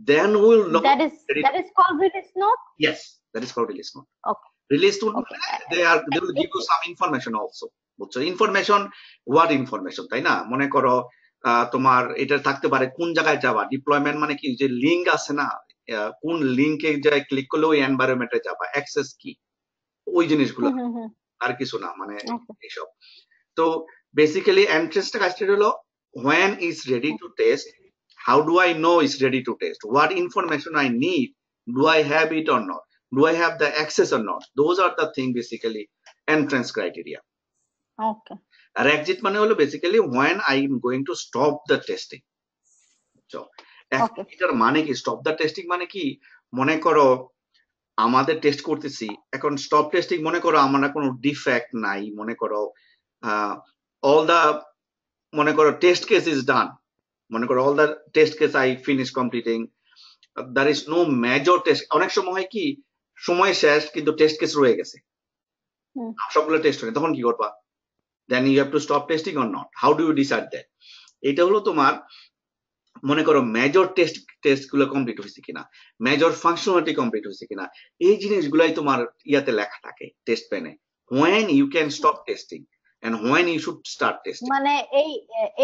then we will know that is ready. That is called release note. Yes, that is called release note. Okay, Release note okay, they will give you some information also, বুঝছো? Information, what information, তাই না? মনে করো তোমার এটা থাকতে পারে কোন জায়গায় যাবা, ডিপ্লয়মেন্ট মানে কি, যে লিঙ্ক আছে না, কোন লিঙ্কে যায় ক্লিক করলে ওই এনভায়রনমেন্টে যাবা, অ্যাক্সেস কি, ওই জিনিসগুলো, হুম, হুম, হুম। আর কিছু না, মানে ওকে, এইসব। তো বেসিক্যালি এন্ট্রেন্সটা কাজটা হলো when is ready to test, how do I know it's ready to test, what information I need, do I have it or not, do I have the access or not, those are the thing basically entrance criteria. Okay, R exit মানে হলো basically when I am going to stop the testing, so ওকে, এটার মানে কি, stop the testing মানে কি, মনে করো আমাদের টেস্ট করতেছি, এখন স্টপ টেস্টিং মনে করো আমরা কোনো ডিফেক্ট নাই, মনে করো অল দা, মনে করো টেস্ট কেস ইজ ডান, মনে করো all the test case I finish completing, there is no major test. অনেক সময় হয় কি, সময় শেষ কিন্তু টেস্ট কেস রয়ে গেছে, হুম। সবগুলো টেস্ট হয়নি, তখন কি করবা? Then you have to stop testing or not, how do you decide that? এটা হলো তোমার, মনে করো মেজর টেস্ট গুলো কমপ্লিট হয়েছে কিনা, মেজর ফাংশনালিটি কমপ্লিট হয়েছে কিনা, এই জিনিসগুলাই তোমার ইয়াতে লেখা থাকে টেস্ট প্যানে, when you can stop testing and when you should start testing. মানে এই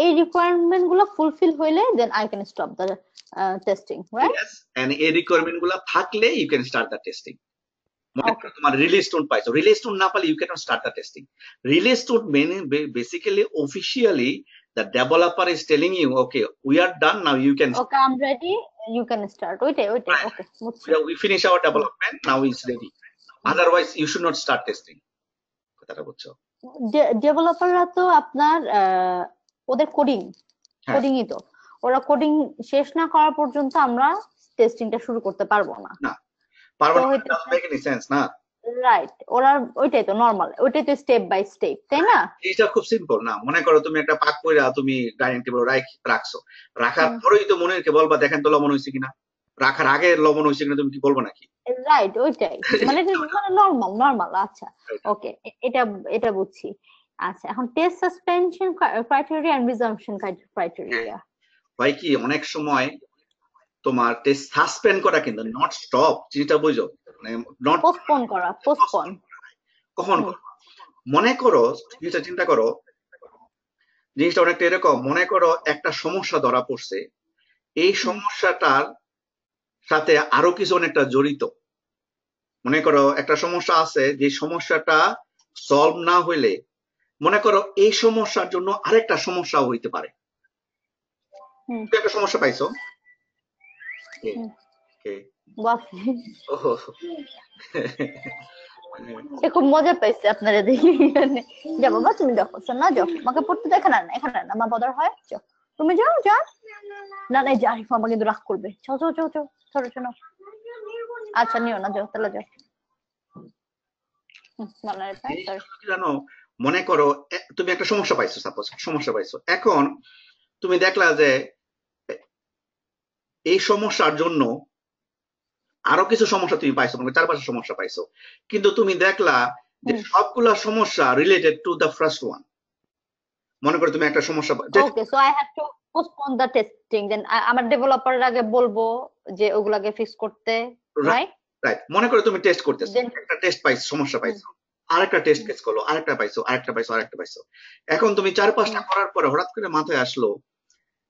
এই রিকোয়ারমেন্ট গুলো ফুলফিল হইলে then I can stop the testing, right? Yes, and এই রিকোয়ারমেন্ট গুলো থাকলে you can start the testing. মনে করো তোমার রিলিজ নোট পাইছো, রিলিজ নোট না পারলে you cannot start the testing. Release note basically officially the developer is telling you, okay, we are done now, you can okay, I am ready, you can start. ওইটাই ওইটাই, Right. ওকে, বুঝছি। we finish our development, now it's ready. Otherwise you should not start testing. কথাটা বুঝছো? ডেভেলপাররা তো আপনার ওদের coding হ্যাঁ। কোডিংই তো, ওরা কোডিং শেষ না করা পর্যন্ত আমরা টেস্টিংটা শুরু করতে পারবো না। না, পারবো তো না, হইতে- doesn't make any sense, না? রাইট, ওরা ওইটাই তো নরমাল, ওইটাই তো স্টেপ বাই স্টেপ, তাই না? এইটা খুব সিম্পল না। মনে করো তুমি একটা পাক কইরা তুমি ডাইনিং টেবিল রাখছো, রাখার পরেই তো মনিরকে বলবা দেখেন তো লবণ হয়েছে কিনা, রাখার আগে লবণ হয়েছে কিনা তুমি কি বলবো নাকি? রাইট, ওইটাই মানে নরমাল নরমাল। আচ্ছা, Right. ওকে, এটা এটা বুঝছি। আচ্ছা, এখন test suspension criteria and resumption criteria হয় কি, অনেক সময় তোমার টেস্ট সাসপেন্ড করা কিন্তু নট স্টপ, জিনিসটা বুঝো, মানে নট পোস্টপোন করা, পোস্টপন। কখন করবা? মনে করো জিনিসটা চিন্তা করো, জিনিসটা অনেকটা এরকম, মনে করো একটা সমস্যা ধরা পড়ছে, এই সমস্যাটার সাথে আরো কিছু অনেকটা জড়িত। মনে করো একটা সমস্যা আছে, যে সমস্যাটা সলভ না হইলে মনে করো এই সমস্যার জন্য আরেকটা সমস্যাও হইতে পারে। হুম। তুমি একটা সমস্যা পাইছো, হুম। কে? বাপরে, ওহো। এ খুব মজা পাইছে আপনারা দেখি। যাও বাবা, তুমি দেখো, না যাও, আমাকে পড়তে দেখে না, এখানে না, মা বদর হয়, যাও তুমি, যাও যাও। না না, এই যে আরিফ আমাকে কিন্তু রাগ করবে, যাও যাও যাও যাও, চলো চলো। আচ্ছা, নিও না, যাও তাহলে, যাও। না না, ভাই জিনিসটা সরি। হলো কি জানো, মনে করো তুমি একটা সমস্যা পাইছো, সাপোজ সমস্যা পাইছো, এখন তুমি দেখলা যে এই সমস্যার জন্য আরো কিছু সমস্যা তুমি পাইছো, মানে 4-5টা সমস্যা পাইছো, কিন্তু তুমি দেখলা যে সবগুলা সমস্যা related to the first one. মনে করো তুমি একটা সমস্যা okay, so I have to postpone the testing, then আমার ডেভেলপার আগে বলবো যে ওগুলাকে ফিক্স করতে, রাইট? রাইট। মনে করো তুমি টেস্ট করতেছো, Then- একটা টেস্ট পাইছো, সমস্যা পাইছো, আরেকটা টেস্ট কেস করলো, আরেকটা পাইছো, আরেকটা পাইছো, আরেকটা পাইছো। এখন তুমি 4-5টা করার পরে হঠাৎ করে মাথায় আসলো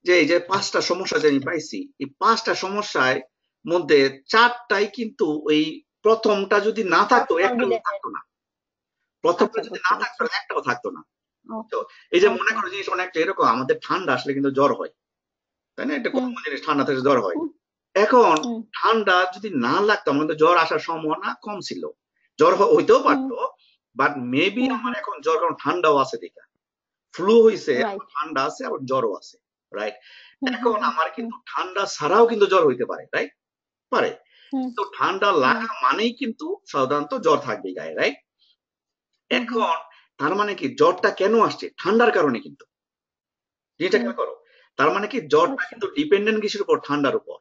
যে এই যে 5টা সমস্যা যে আমি পাইছি, এই 5টা সমস্যায় মধ্যে 4টাই কিন্তু ওই প্রথমটা যদি না থাকতো Personal একটাও related. থাকতো না, প্রথমটা আচ্ছা, যদি বুঝতে না থাকতো পারছি। একটাও থাকতো না। ও, তো এই যে Okay. মনে করো জিনিস অনেকটা এরকম, আমাদের ঠান্ডা আসলে কিন্তু জ্বর হয়, তাই না? একটা কমন জিনিস, ঠান্ডা থেকে জ্বর হয়। হুম। এখন হুম। ঠান্ডা যদি না লাগতো আমাদের জ্বর আসার সম্ভাবনা কম ছিল, জ্বর হইতেও পারতো, বাট মেবি আমার এখন জ্বর, কারণ ঠান্ডাও আছে, দেখা ফ্লু হইছে, Right. ঠান্ডা আছে, আবার জ্বরও আছে, রাইট? হুম, এখন হুম, আমার কিন্তু ঠান্ডা ছাড়াও কিন্তু জ্বর হইতে পারে, রাইট? পারে। হুম, তো ঠান্ডা লাগা মানেই কিন্তু সাধারণত জ্বর থাকবে গায়ে, রাইট? এখন তার মানে কি, জ্বরটা কেন আসছে? ঠান্ডার কারণে কিন্তু। যেটা খেয়াল করো, তার মানে কি জ্বরটা আচ্ছা। কিন্তু ডিপেন্ডেন্ট কিসের উপর? ঠান্ডার উপর।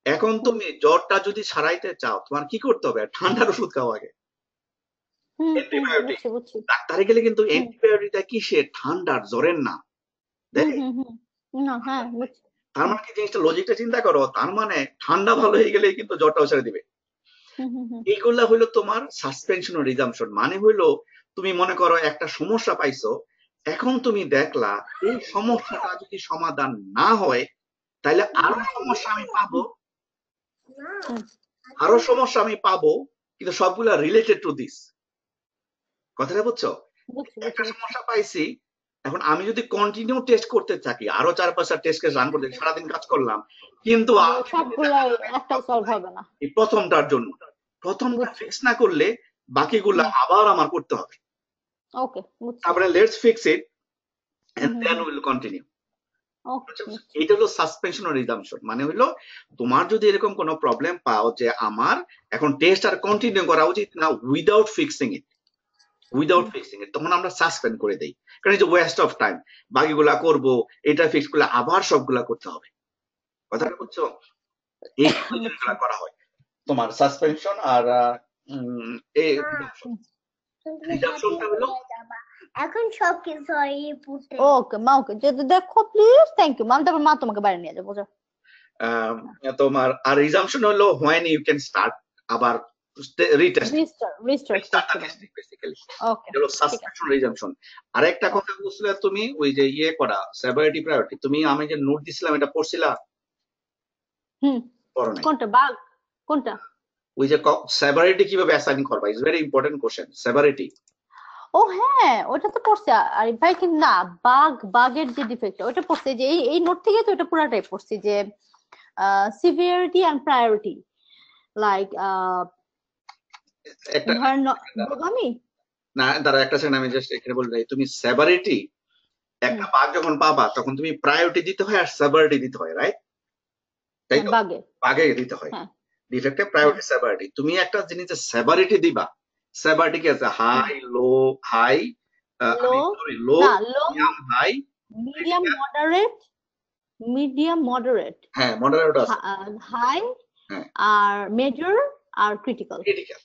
এখন তুমি জ্বরটা যদি সারাইতে চাও, তোমার কি করতে হবে? ঠান্ডার ওষুধ খাওয়া আগে, অ্যান্টিবায়োটিক। বুঝছি বুঝছি। ডাক্তারে গেলে কিন্তু অ্যান্টিবায়োটিকটা কিসের? ঠান্ডার, জ্বরের না। দেখ, না, হ্যাঁ, বুঝছি। তার মানে কি, জিনিসটা লজিকটা চিন্তা করো, তার মানে ঠান্ডা ভালো হয়ে গেলেই কিন্তু জ্বরটাও ছেড়ে দিবে। এইগুলা হইলো তোমার সাসপেনশন ও রিজাম্পশন। মানে হইলো তুমি মনে করো একটা সমস্যা পাইছো, এখন তুমি দেখলা এই সমস্যাটা যদি সমাধান না হয় তাহলে আরো সমস্যা আমি পাবো, আরো সমস্যা আমি পাবো, কিন্তু সবগুলা রিলেটেড টু দিস। কথাটা বুঝছো? বুঝছি একটা বুঝছি। সমস্যা পাইছি, এখন আমি যদি কন্টিনিউ টেস্ট করতে থাকি, আরো 4-5টা টেস্ট কেস রান করতে, সারাদিন কাজ করলাম, কিন্তু সবগুলা একটা সলভ হবে না। এই প্রথমটার জন্য, প্রথমটা ফিক্স না করলে বাকিগুলা আবার আমার করতে হবে। ওকে, বুঝছি। তারপরে let's fix it and then will continue. Okay, এটা হলো সাসপেনশন ও রিজাম্পশন। মানে হলো তোমার যদি এরকম কোনো প্রবলেম পাও যে আমার এখন টেস্ট আর কন্টিনিউ করা উচিত না উইদাউট ফিক্সিং ইট, উইদাউট ফিক্সিং ইট, তখন আমরা সাসপেন্ড করে দেই, কারণ এই যে ওয়েস্ট অফ টাইম, বাকিগুলা করব, এটা ফিক্স করলে আবার সবগুলা করতে হবে। কথাটা বুঝছো? এই জিনিসগুলা করা হয় তোমার সাসপেনশন আর রিডাকশনটা হলো এখন সব কিছু ওকে মা, ওকে যদি দেখো প্লিজ, থ্যাংক ইউ মাম, তারপর মা তোমাকে বাইরে নিয়ে যাবো, যাও। তোমার আর রিজাম্পশন হলো হোয়েন ইউ ক্যান স্টার্ট আবার রিটেস্ট রিস্টার্ট রিস্টার্ট করতে দ্য টেস্টিং বেসিক্যালি। ওকে, এটা হলো ঠিক আছে। সাসপেনশন রিজাম্পশন। আরেকটা কথা বলছিলে তুমি, ওই যে ইয়ে করা সেভারিটি প্রায়োরিটি, তুমি আমি যে নোট দিছিলাম এটা পড়ছিলা? হুম, পড়ো নাই? কোনটা বাঘ? কোনটা? ওই যে সেভারিটি কিভাবে অ্যাসাইন করবা, is very important question severity. Oh হ্যাঁ, ওটা তো পড়ছে আরিফ ভাই, কিন্তু না, বাগের যে ডিফেক্ট ওটা পড়ছে, যে এই নোট থেকে তো এটা পুরাটাই পড়ছি, যে সিভিয়ারিটি এন্ড প্রায়োরিটি, লাইক একটা ধরেন বোগামি। না দাঁড়া একটা সেকেন্ড, আমি জাস্ট এখানে বলে দিই, তুমি সেভারিটি একটা বাঘ যখন পাবা তখন তুমি প্রায়োরিটি দিতে হয় আর সেভারিটি দিতে হয়, রাইট? তাই তো, বাগে, বাঘে দিতে হয় হ্যাঁ ডিফেক্টে প্রায়োরিটি সেভারিটি। তুমি একটা জিনিসের সেভারিটি দিবা, সেভারিটি কি আছে? High, low, high, low, sorry low, না low, medium, high, medium moderate, medium moderate, হ্যাঁ মডারেট আছে, হাই, হ্যাঁ আর মেজর, আর ক্রিটিক্যাল। ক্রিটিক্যাল।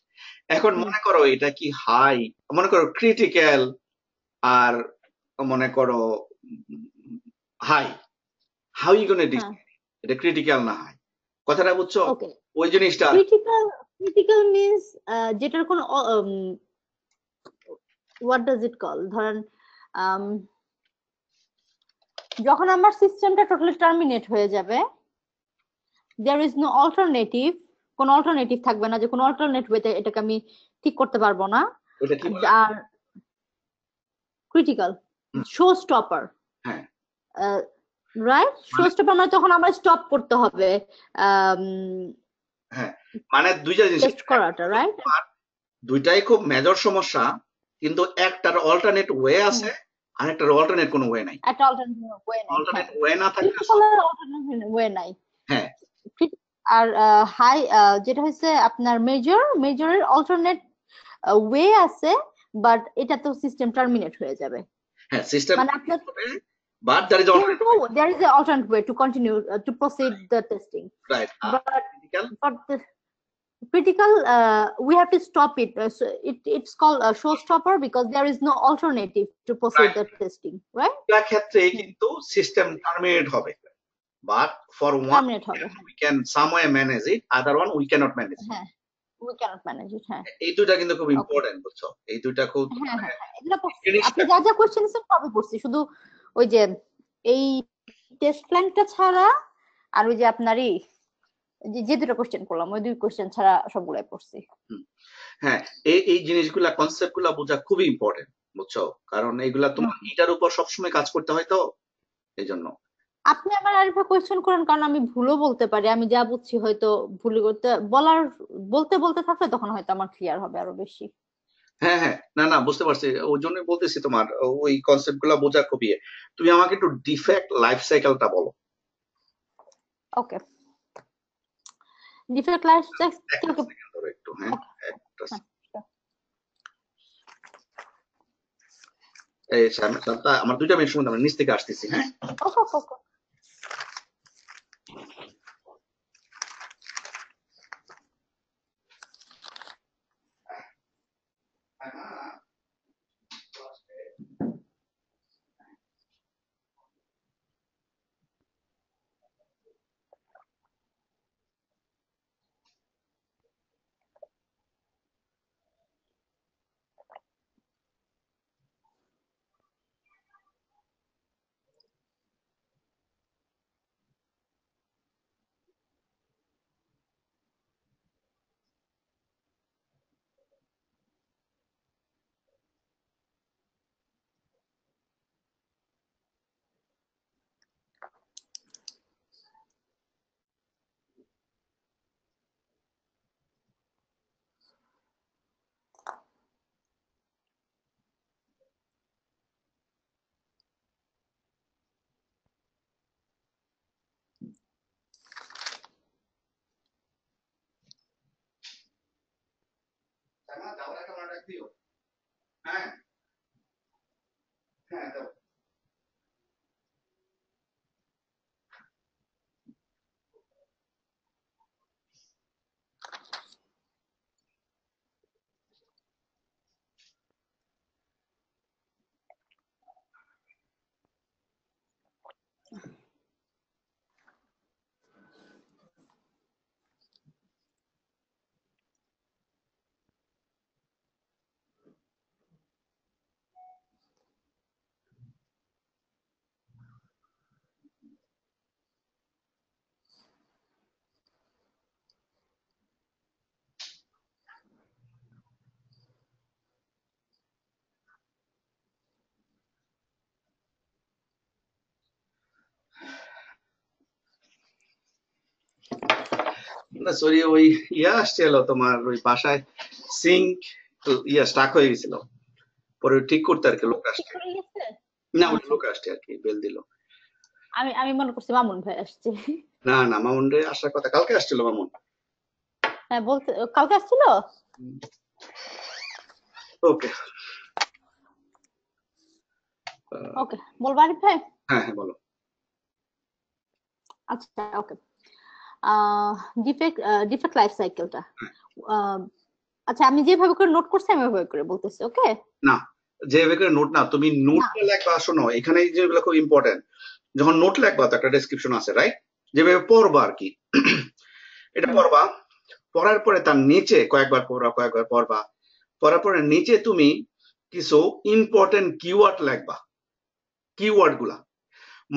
এখন মনে করো এটা কি হাই, মনে করো ক্রিটিক্যাল, আর মনে করো high, how you gonna decide এটা ক্রিটিক্যাল না হাই? কথাটা বুঝছো? ওকে, ওই জিনিসটা ক্রিটিক্যাল মিন্স যেটার কোনো হোয়াট ডাজ ইট কল, ধরেন যখন আমার সিস্টেমটা টোটালি টার্মিনেট হয়ে যাবে, দেয়ার ইজ নো অল্টারনেটিভ, কোনো অল্টারনেটিভ থাকবে না, যে কোনো অল্টারনেট ওয়েতে এটাকে আমি ঠিক করতে পারবো না। ওটা কি বলে? আর ক্রিটিক্যাল, শো স্টপার, হ্যাঁ রাইট, শো স্টপার মানে তখন আমার স্টপ করতে হবে হ্যাঁ, মানে দুইটা জিনিস, টেস্ট করাটা, রাইট? দুইটাই খুব মেজর সমস্যা, কিন্তু একটার অল্টারনেট ওয়ে আছে আর একটার অল্টারনেট কোনো ওয়ে নাই। একটা অল্টারনেটিভ ওয়ে নাই, অল্টারনেট হ্যাঁ, ওয়ে না থাকলে ক্রিটিক্যালের অল্টারনেটিভ ওয়ে নাই। হ্যাঁ আর হাই, যেটা হচ্ছে আপনার মেজরের অল্টারনেট ওয়ে আছে, বাট এটা তো সিস্টেম টার্মিনেট হয়ে যাবে, হ্যাঁ সিস্টেম মানে আপনার, বাট দ্যার ইজ অল্টারনেট কিন্তু there is an alternate way to continue to proceed the testing, right. but critical the critical, we have to stop it, so it's called a showstopper because there is no alternative to proceed Right. the testing, right? এই ক্ষেত্রে কিন্তু system terminate হবে, but for one Terminate হবে, we can someway manage it, other one we cannot manage. হ্যাঁ, we cannot manage it, হ্যাঁ, এই দুইটা কিন্তু খুব ইম্পর্টেন্ট, বুঝছো? এই দুইটা খুব হ্যাঁ, হ্যাঁ, এগুলো পড়ছি, জিনিসটা আপনি যা যা কোশ্চেন সবই পড়ছি, শুধু ওই যে এই টেস্ট প্ল্যানটা ছাড়া, আর ওই যে আপনারই যে দুটো কোশ্চেন করলাম, ওই দুই কোশ্চেন ছাড়া সবগুলাই পড়ছি। হ্যাঁ, এই জিনিসগুলা কনসেপ্ট গুলা বোঝা খুবই ইম্পর্টেন্ট, বুঝছো? কারণ এইগুলা তোমার এটার উপর সবসময় কাজ করতে হয়, তো এই জন্য আপনি আমার আরেকটা কোয়েশ্চেন করেন, কারণ আমি ভুলও বলতে পারি, আমি যা বুঝছি হয়তো ভুল করতে বলতে বলতে থাকলে তখন হয়তো আমার ক্লিয়ার হবে আরো বেশি। হ্যাঁ হ্যাঁ, না না বুঝতে পারছি, ওই জন্যই বলতেছি তোমার ওই কনসেপ্ট গুলা বোঝা খুবই তুমি আমাকে একটু ডিফেক্ট লাইফ সাইকেলটা বলো। ওকে, ডিফেক্ট লাইফ একটা সাইকেল, সেকেন্ড ধরো একটু, হ্যাঁ একটা এই আমার 2টা মিনিট সময় আমরা নিচ থেকে আসতেছি, হ্যাঁ। ওকে, হ্যাঁ হ্যাঁ দাও। না সরি, ওই আসছিল তোমার ওই বাসায় সিঙ্ক স্টাক হয়ে গেছিল, পরে ওই ঠিক করতে আর কি লোক ঠিক আসছে। করে গেছে? না ওই আচ্ছা, লোক আসছে আর কি, বেল দিল। আমি আমি মনে করছি মামুন ভাই আসছে। না না, মামুন রে আসার কথা, কালকে আসছিল মামুন। হ্যাঁ, বলতে কালকে আসছিল। ওকে। ওকে, বলবো আরিফ ভাই। হ্যাঁ হ্যাঁ বলো। আচ্ছা, ওকে। ডিফেক্ট ডিফেক্ট লাইফ সাইকেলটা, আচ্ছা আমি যেভাবে করে নোট করছি আমি ওইভাবে করে বলতেছি, ওকে? না, যে করে নোট না, তুমি না। নোটটা লেখবা, শোনো এখানে যেগুলো খুব ইম্পর্টেন্ট। যখন নোট লেখবা তো একটা ডেসক্রিপশন আছে, রাইট? যেভাবে পড়বা আর কি, এটা হুম। পড়বা, পড়ার পরে তার নিচে কয়েকবার পড়বা, কয়েকবার পড়বা, পড়ার পরে নিচে তুমি কিছু ইম্পর্টেন্ট কিওয়ার্ড লেখবা। কিওয়ার্ড গুলা,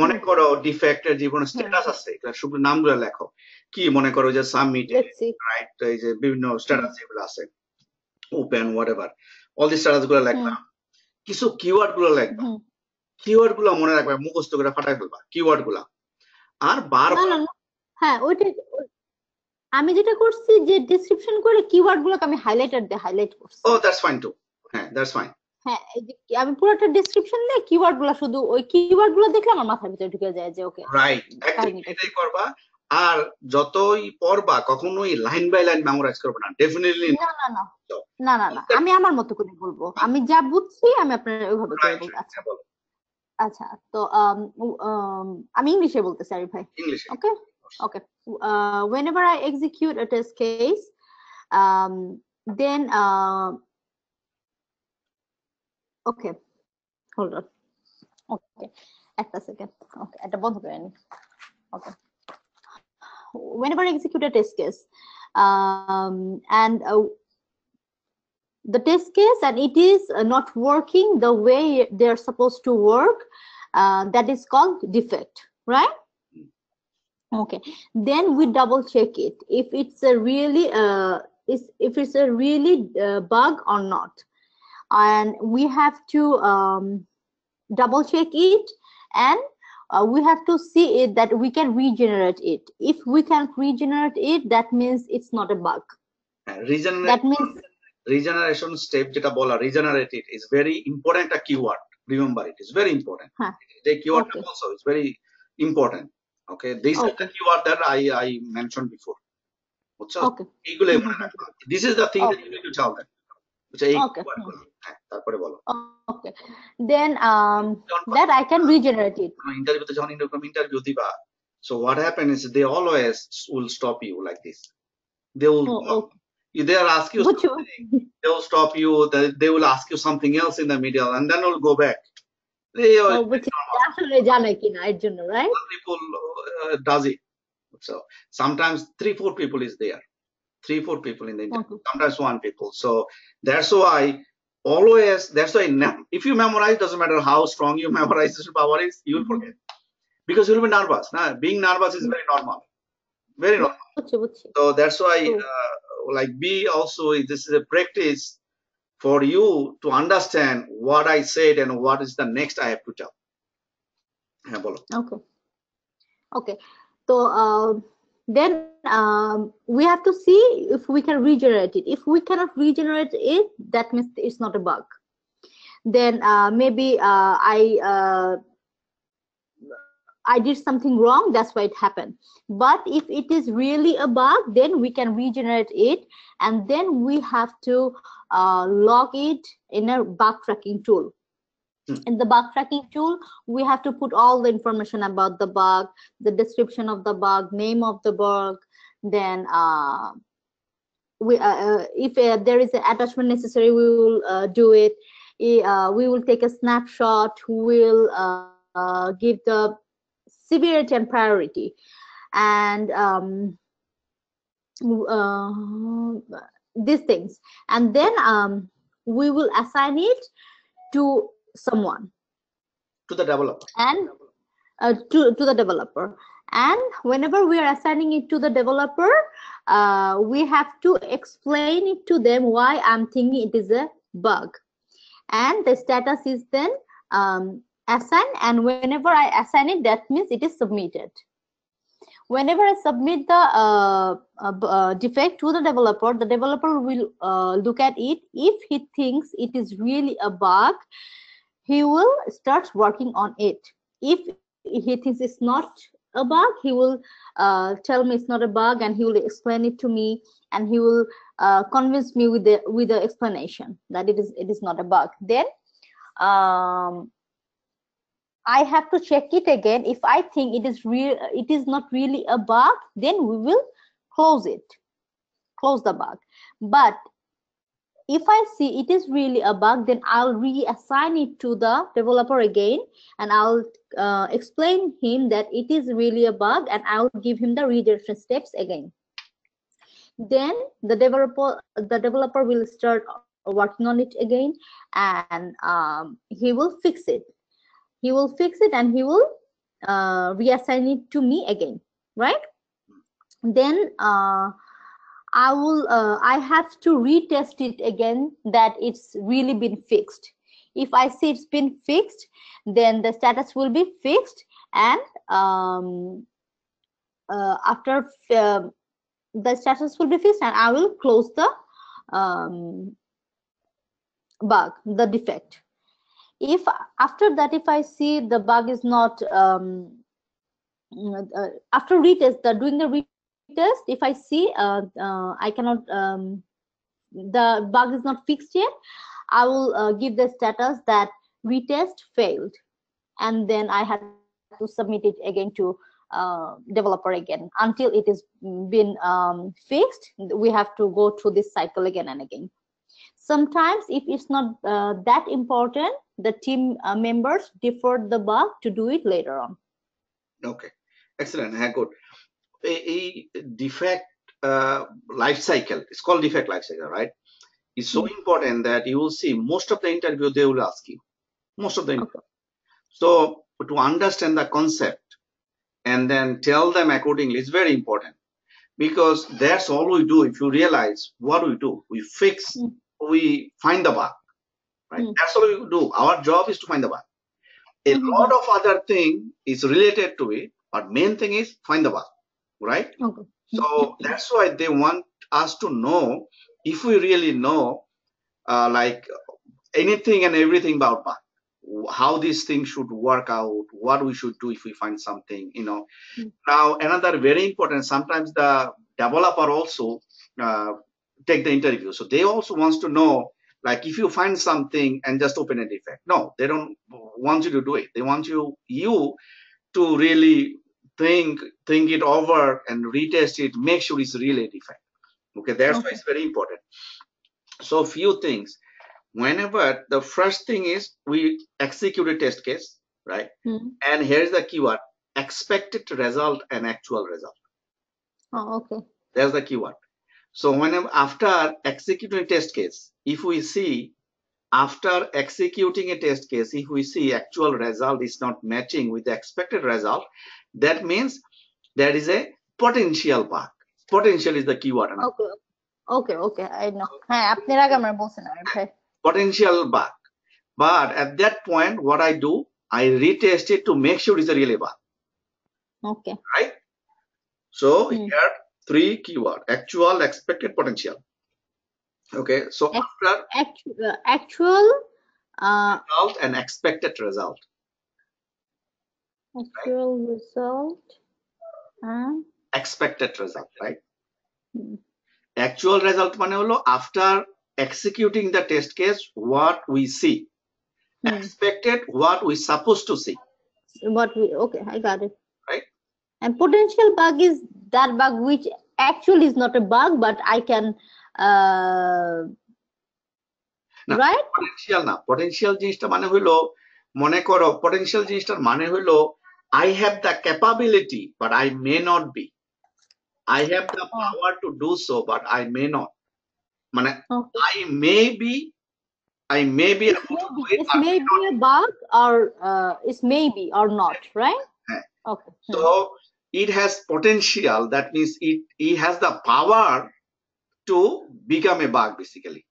মনে হুম। করো ডিফেক্টের যে কোনো হুম। স্ট্যাটাস আছে, এটা শুধু নামগুলো লেখো। কি মনে করো যে সাবমিট, দেখছি। রাইট, এই যে বিভিন্ন হুম। স্ট্যাটাস যেগুলো আছে, open whatever, all the status গুলো হুম। লেখবা। কিছু কিওয়ার্ড গুলো লেখবা, হুম। কিওয়ার্ড গুলো মনে রাখবা, মুখস্থ করে ফাটাই ফেলবা কিওয়ার্ড গুলা। আর না বারবার, না না, হ্যাঁ ওইটাই আমি যেটা করছি, যে ডিসক্রিপশন করে কিওয়ার্ড গুলোকে আমি হাইলাইটার দিয়ে হাইলাইট করছি। ও দ্যাটস ফাইন টু, হ্যাঁ দ্যাটস ফাইন, হ্যাঁ, এই যে আমি পুরোটা ডিসক্রিপশন দিয়ে কিওয়ার্ড গুলো, শুধু ওই কিওয়ার্ড গুলো দেখলে আমার মাথার ভিতরে ঢুকে যায় যে ওকে, রাইট, একদম কাহিনীটা কি। এটাই করবা। আর যতই পড়বা কখনোই লাইন বাই লাইন মেমোরাইজ করবে না, ডেফিনেটলি। না না না, না না না, আমি আমার মতো করে বলবো, আমি যা বুঝছি আমি আপনার ওইভাবে করে রাইট, বলবো। আচ্ছা। বলো। আচ্ছা, তো আমি ইংলিশে বলতেছি আরিফ ভাই। ইংলিশে। ওকে। ওকে। Whenever I execute a test case, then okay, hold on. Okay, একটা সেকেন্ড। ওকে, এটা বন্ধ করে নি। ওকে। Whenever I execute a test case, and the test case, and it is not working the way they're supposed to work, that is called defect, right? Okay, then we double check it if it's a really if it's a really bug or not, and we have to double check it, and we have to see it that we can regenerate it. If we can regenerate it, that means it's not a bug. That means regeneration step যেটা বলা, regenerated is very important একটা keyword, remember it is very important. হ্যাঁ, যে কিওয়ার্ডটা okay, also is very important. Okay, this are the okay, keyword that I mention before, বুঝছো? okay. এইগুলো হুম, মনে হুম, রাখবা, this is the thing that you okay, need to tell them, বুঝছো? এই okay. কিওয়ার্ডগুলো, হ্যাঁ তারপরে বলো। Okay, then যখন that I can regenerate it. ইন্টারভিউতে, যখন ইন্টারভিউ দিবা, so what happen is they always will stop you like this. They will, Oh, okay. they will ask you বুঝছো? something, they will stop you, they will ask you something else in the middle, and then will go back. They ও বুঝছি, আসলে জানে কিনা এর জন্য, right? Some people does it. So sometimes 3-4 people is there, 3-4 people in the interview, Okay. sometimes 1 people. So that's why always, that's why if you memorize, doesn't matter how strong you memorize this power is, you will forget, because you'll be nervous. Nah? Being nervous is very normal, very normal. বুঝছি বুঝছি। So that's why True. like be also, this is a practice for you to understand what I said and what is the next I have to tell. হ্যাঁ বলো। Okay. Okay. So then we have to see if we can regenerate it. If we cannot regenerate it, that means it's not a bug. Then maybe I did something wrong, that's why it happened. But if it is really a bug, then we can regenerate it, and then we have to log it in a bug tracking tool. In the bug tracking tool, we have to put all the information about the bug, the description of the bug, name of the bug, then if there is an attachment necessary, we will do it. We will take a snapshot, we will give the severity and priority, and these things, and then we will assign it to someone, To the developer. and to the developer. And whenever we are assigning it to the developer, we have to explain it to them why I'm thinking it is a bug, and the status is then assigned, and whenever I assign it, that means it is submitted. Whenever I submit the defect to the developer will look at it. If he thinks it is really a bug, he will start working on it. If he thinks it's not a bug, he will tell me it's not a bug, and he will explain it to me, and he will convince me with the explanation that it is not a bug. Then I have to check it again. If I think it is not really a bug, then we will close the bug. But if I see it is really a bug, then I'll reassign it to the developer again, and I'll explain him that it is really a bug, and I'll give him the redirection steps again. Then the developer will start working on it again, and he will fix it. He will fix it, and he will reassign it to me again, right? Then I have to retest it again that it's really been fixed. If I see it's been fixed, then the status will be fixed, and after the status will be fixed, and I will close the bug, the defect. If after that, if I see the bug is not after retest, doing the retest, if I see I cannot, the bug is not fixed yet, I will give the status that retest failed, and then I have to submit it again to developer again until it is been fixed. We have to go through this cycle again and again. Sometimes if it's not that important, the team members defer the bug to do it later on. Okay, excellent. Good. A defect life cycle, it's called defect life cycle, right? It's so important that you will see most of the interview they will ask you, most of the interview. So to understand the concept and then tell them accordingly is very important, because that's all we do. If you realize what we do, we fix, we find the bug, right? That's all we do. Our job is to find the bug. A lot of other thing is related to it, but main thing is find the bug, right? So that's why they want us to know, if we really know like anything and everything about bug, how these things should work out, what we should do if we find something, you know. Now another very important, sometimes the developer also take the interview, so they also wants to know, like, if you find something and just open a defect. No, they don't want you to do it. They want you to really think it over and retest it, make sure it's really a defect. Okay, that's why it's very important. So few things. Whenever the first thing is we execute a test case, right? And here's the keyword: expected result and actual result. Okay. That's the keyword. So whenever after executing a test case, if we see after executing a test case, if we see actual result is not matching with the expected result, that means there is a potential bug. Potential is the keyword. Okay, I know. Potential bug. But at that point, what I do, I retest it to make sure it's a really bug. Okay. Right? So here, three keyword: actual, expected, potential. Okay, so after actual result and expected result. Actual result and expected result, right? Actual result মানে হলো after executing the test case, what we see, expected, what we supposed to see, Okay, I got it. right? And potential bug is that bug which actually is not a bug, but I can, না right? potential জিনিসটা মানে হলো, মনে করো potential জিনিসটার মানে হলো I have the capability but I may not be, I have the power to do so but I may not, মানে Okay. I may be able to do it, It's maybe a bug, or it's maybe or not, right? হ্যাঁ। Okay. So it has potential, that means it has the power to become a bug basically.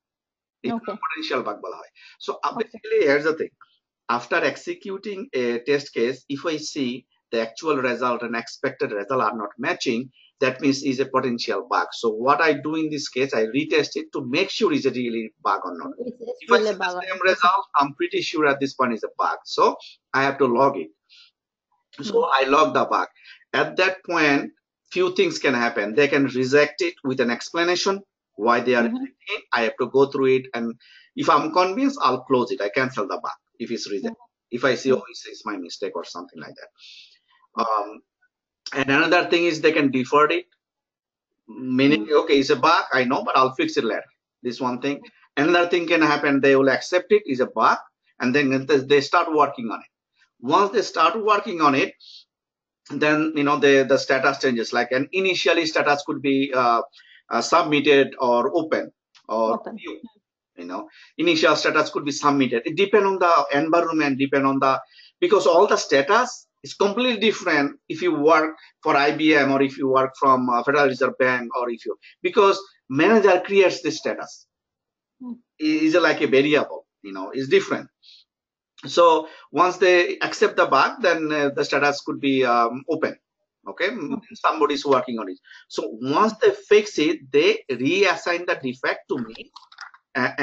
Okay. Potential bug বলা হয়. So basically here's the thing, after executing a test case, if I see the actual result and expected result are not matching, that means is a potential bug. So what I do in this case, I retest it to make sure is a really bug or not. It's If I really see a the bug. same result, I'm pretty sure at this point is a bug. So I have to log it. So I log the bug. At that point, few things can happen. They can reject it with an explanation why they are rejecting it. I have to go through it, and if I'm convinced, I'll close it. I cancel the bug if it's rejected. If I see, oh, it's my mistake or something like that. And another thing is they can defer it, meaning, okay, it's a bug, I know, but I'll fix it later. This one thing. Another thing can happen, they will accept it is a bug, and then they start working on it. Once they start working on it, then the status changes. Like an initially status could be submitted or open or view. Initial status could be submitted. It depends on the environment, because all the status is completely different if you work for IBM or if you work from Federal Reserve Bank, or because manager creates the status. Is like a variable, is different. So once they accept the bug, then the status could be open. Okay, somebody is working on it. So once they fix it, they reassign the defect to me,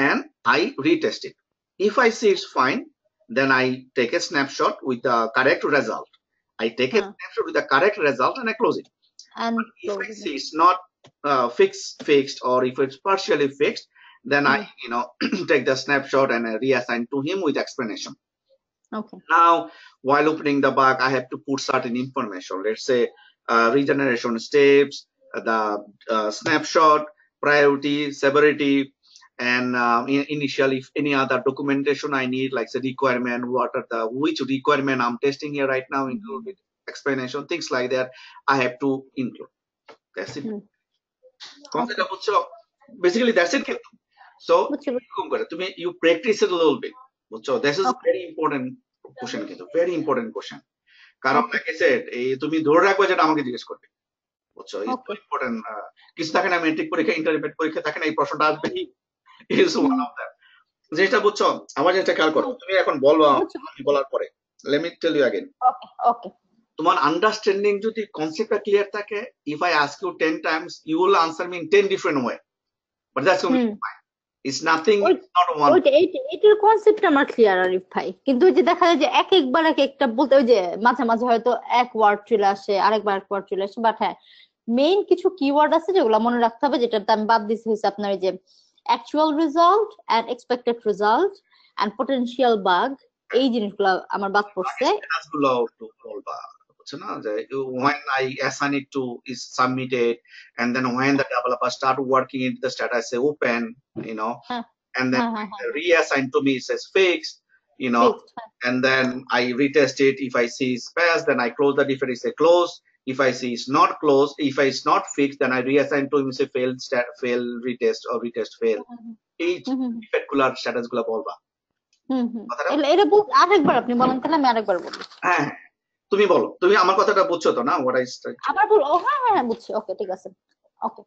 and I retest it. If I see it's fine, then I take a snapshot with the correct result. I take a snapshot with the correct result and I close it. And if I see it's not fixed, or if it's partially fixed, then I take the snapshot and I reassign to him with explanation. Okay. Now, while opening the bug, I have to put certain information. Let's say regeneration steps, the snapshot, priority, severity, and initially, if any other documentation I need, like the requirement, which requirement I'm testing here right now, include with explanation, things like that, I have to include. That's it. Basically, that's it. So you practice it a little bit. So this is very important question, very important question. কারণ like I said, তুমি ধরে রাখবে যেটা আমাকে জিজ্ঞেস করবে, বুঝছো? It's very important. কিছু থাকে না, মেট্রিক পরীক্ষা, ইন্টারমিডিয়েট পরীক্ষা থাকে না, এই প্রশ্নটা আসবে, is one of them. যেটা বুঝছো, আমার যেটা খেয়াল করো, তুমি এখন বলবা, বলার পরে let me tell you again. Okay. তোমার আন্ডারস্ট্যান্ডিং যদি কনসেপ্টটা ক্লিয়ার থাকে, if I ask you 10 times, you will answer me in 10 different way, but that's going to be fine. It's nothing, it's not one. এটার concept আমার clear, Arif ভাই, কিন্তু ওই যে দেখা যায় যে একবার একটা বলতে, ওই যে মাঝে মাঝে হয়তো এক ওয়ার্ড চলে আসে, আরেকবার এক ওয়ার্ড চলে আসে, বাট হ্যাঁ, মেইন কিছু কিওয়ার্ড আছে যেগুলো মনে রাখতে হবে, যেটা আমি বাদ দিছি হচ্ছে আপনার ওই যে actual result and expected result and potential bug, এই জিনিসগুলো আমার বাদ পড়ছে। When I assign it to is submitted, and then when the developer start working into the status say open, and then reassign to me, it says fixed, and then I retest it. If I see it's passed, then I close the defect, it say close. If I see it's not closed, if it's not fixed, then I reassign to him, say fail retest or retest fail. Each defect গুলা status গুলা বলবা। এটা আরেকবার আপনি বলেন, তাহলে আমি আরেকবার বলি। হ্যাঁ, তুমি বলো, তুমি আমার কথাটা বুঝছো তো না? What I said. আবার বলো। হ্যাঁ বুঝছি। ওকে, ঠিক আছে। Okay.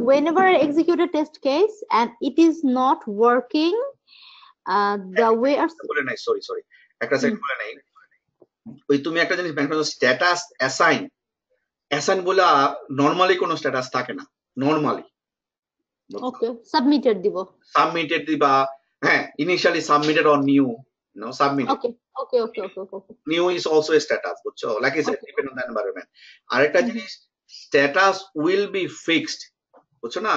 Whenever I execute a test case and it is not working the way বলে নাই, সরি একটা সেকেন্ড বলে নাই, ওই তুমি একটা জিনিস মেনশন করছো, স্ট্যাটাস অ্যাসাইন বলে নরমালি কোনো স্ট্যাটাস থাকে না, নরমালি। ওকে, সাবমিটেড দিবা, হ্যাঁ, initially submitted or new, submitted. Okay. New is also a status, বুঝছো? Like I said, depend on the environment. আরেকটা জিনিস, স্ট্যাটাস উইল বি ফিক্সড বুঝছো না?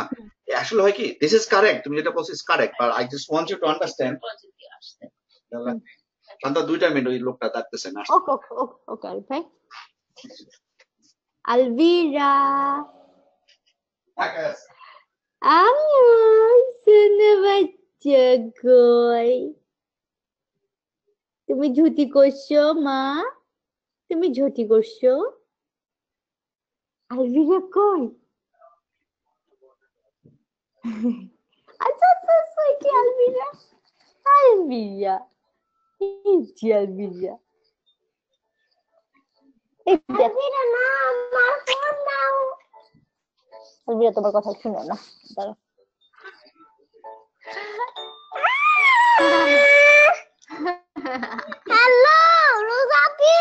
আসলে হয় কি, দিস ইজ কারেক্ট, তুমি যেটা বলছো is correct, but I just want you to understand. Shanto 2টা মিনিট, ওই লোকটা ডাকতেছে না। ওকে ওকে ওকে ওকে আরিফ ভাই। আলভিরা, আমার সোনা বাচ্চা কই? তুমি ঝুটি করছো মা? তুমি ঝুটি করছো? আলভিরা কই? আচ্ছা আচ্ছা আচ্ছা, কি আলভিরা? আলভিরা, এই যে আলভিরা। আলভিরা না, আমার ফোন দাও। আলভিরা তোমার কথা শুনে না, দাঁড়াও। হ্যালো রোজা কি?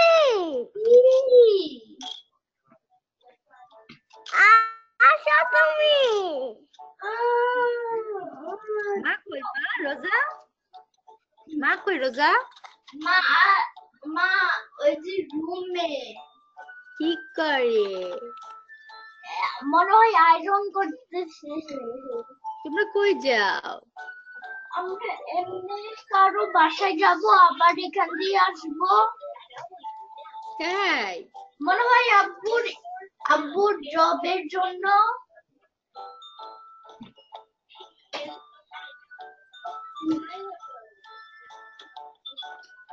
আসো তুমি। মা কই মা? রোজা মা কই? রোজা মা মা ওই যে রুমে কি করে? মনে হয় আয়রন করতেছে। তোমরা কই যাও? আমরা এমনি কারো বাসায় যাব, আবার এখান দিয়ে আসবো। তাই? মনে হয় আব্বুর জবের জন্য।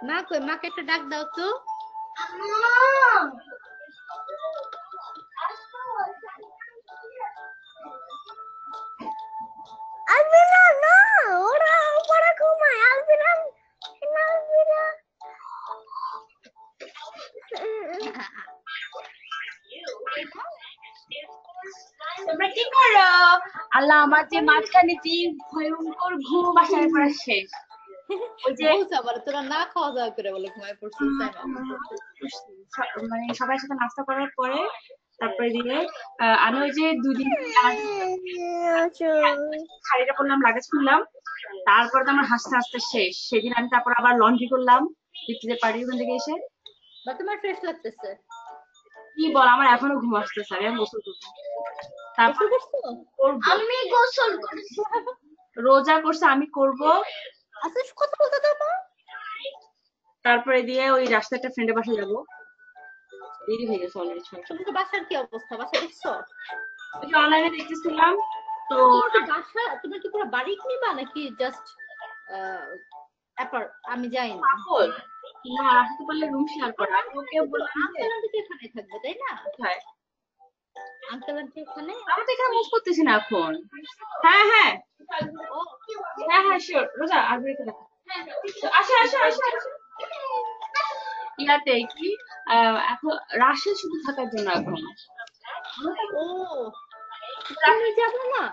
মা কই? মাকে একটা ডাক দাও তো। আলভিরা না, ওরা উপরে ঘুমায়। আলভিরা আলভিরা তোমরা কি করো? আল্লাহ, আমার যে মাঝখানে যে ভয়ঙ্কর ঘুম আসার পর শেষ। ওই যে বলছে আবার তোরা না খাওয়া দাওয়া করে বলে ঘুমায় পড়ছিস, তাই না? মানে সবার সাথে নাস্তা করার পরে তারপরে দিয়ে আমি ওই যে 2 দিন শাড়িটা পরলাম, লাগেজ খুললাম, তারপর তো আমার হাসতে হাসতে শেষ। সেদিন আমি তারপর আবার লন্ড্রি করলাম দিতে পারি ওখান থেকে এসে। বা তোমার ফ্রেশ লাগতেছে? কি বল, আমার এখনো ঘুম আসতেছে, আমি গোসল করবো। তারপর করবো, আমি গোসল করছি। রোজা করছে, আমি করব। আচ্ছা কথা বলতে দাও না। তারপরে দিয়ে ওই রাস্তায় একটা ফ্রেন্ডের বাসায় যাবো। দেরি হয়ে গেছে অলরেডি। তোমাদের বাসার কি অবস্থা? বাসা দেখছো? ওই যে অনলাইনে দেখতেছিলাম তো। বাসা তুমি কি পুরো বাড়ি কিনবা নাকি জাস্ট আমি যাই না। পাগল না, আসতে পারলে রুম শেয়ার করা। আমি ওকে বললাম যে আঙ্কেল আন্টি এখানে থাকবে, তাই না? কোথায়? আঙ্কেল আন্টি এখানে? আমি তো এখানে মুভ করতেছি না এখন। হ্যাঁ হ্যাঁ হ্যাঁ হ্যাঁ শিওর। রোজা আর বেরোতে দেখো। আসো আসো আসো আসো। ইয়াতে কি এখন রাশে শুধু থাকার জন্য এখন। ও তুমি যাবে না?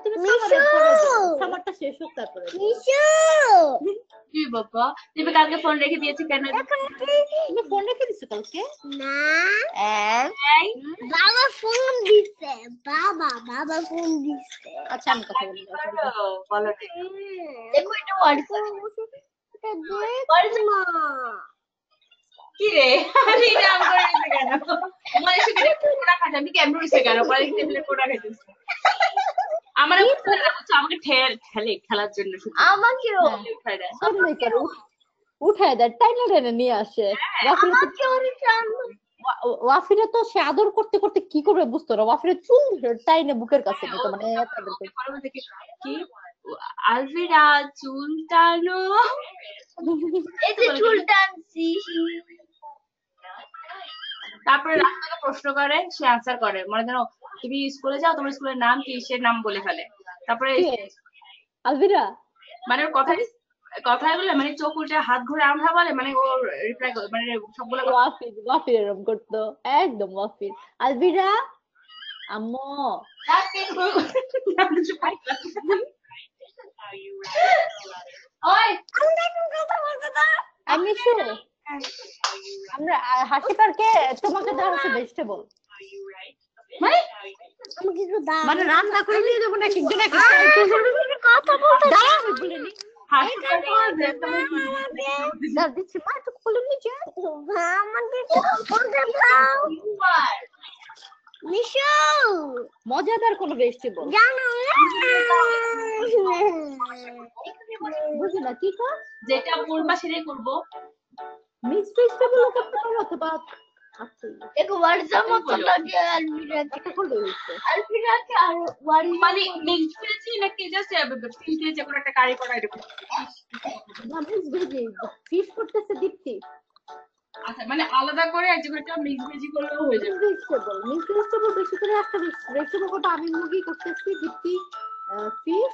তুমি সামারটা শেষ হোক তারপরে। কি বাবা, তুমি কালকে ফোন রেখে দিয়েছি কেন? তুমি ফোন রেখে দিছো কালকে? না, এই, বাবা ফোন দিছে। বাবা ফোন দিছে। আচ্ছা আমি কথা বলি। বলো দেখো এটা মা। কি রে? আরে এটা আম করে দিছে কেন? মানে শুধু কোড়া খাচ্ছে, আমি কেমন হইছে কেন? পরে টেবিলে কোড়া খাইতেছে। আমারে আমাকে ঠেলে খেলার জন্য শুধু আমাকেও উঠায় দেয়। উঠায় দেয়, টাইনে টেনে নিয়ে আসে। ওয়াফিরা তো সে আদর করতে করতে কি করবে বুঝতো না। ওয়াফিরা চুল টাইনে বুকের কাছে নিত, মানে কি আলভিরা চুল টানো, এই যে চুল টানছি। তারপরে রাস্তাকে প্রশ্ন করে, সে আনসার করে। মনে যেন তুমি স্কুলে যাও, তোমার স্কুলের নাম কি, সে নাম বলে ফেলে। তারপরে আলভিরা মানে ওর কথায় বলে, মানে চোখ উল্টে হাত ঘুরে আমরা বলে, মানে ও রিপ্লাই মানে সবগুলো ওয়াফির এরকম করতো একদম। ওয়াফির আলভিরা আম্মু আমি আমরা হাসি পার্কে তোমাকে দেওয়া হচ্ছে ভেজিটেবল, মানে রান্না করে নিয়ে যাবো না একজন এক কথা বলতে দিচ্ছি। মা একটু খুলে নিচে আমাদের বলতে দাও। মিশু মজাদার কোনো ভেজিটেবল জানো বুঝি না কি কর যেটা বলবা সেটাই করবো। মিক্সড ভেজিটেবল করতে পারো অথবা আচ্ছা देखो वर्षा मत लगे अलमीरा একটা করলে হচ্ছে अलमीरा के वारी মানে মিক্সড ভেজি নাকি জাস্ট ফিশ দিয়ে যে কোনো একটা কারি করা এরকম? না মিক্সড ভেজি ফিশ করতেছে দীপ্তি আচ্ছা মানে আলাদা করে এক জায়গাটা মিক্সড ভেজি করলেও হয়ে যাবে। মিক্সড ভেজিটেবল বেশি করে একটা ভেজিটেবল কোটা আমি মুরগি করতেছি দীপ্তি ফিশ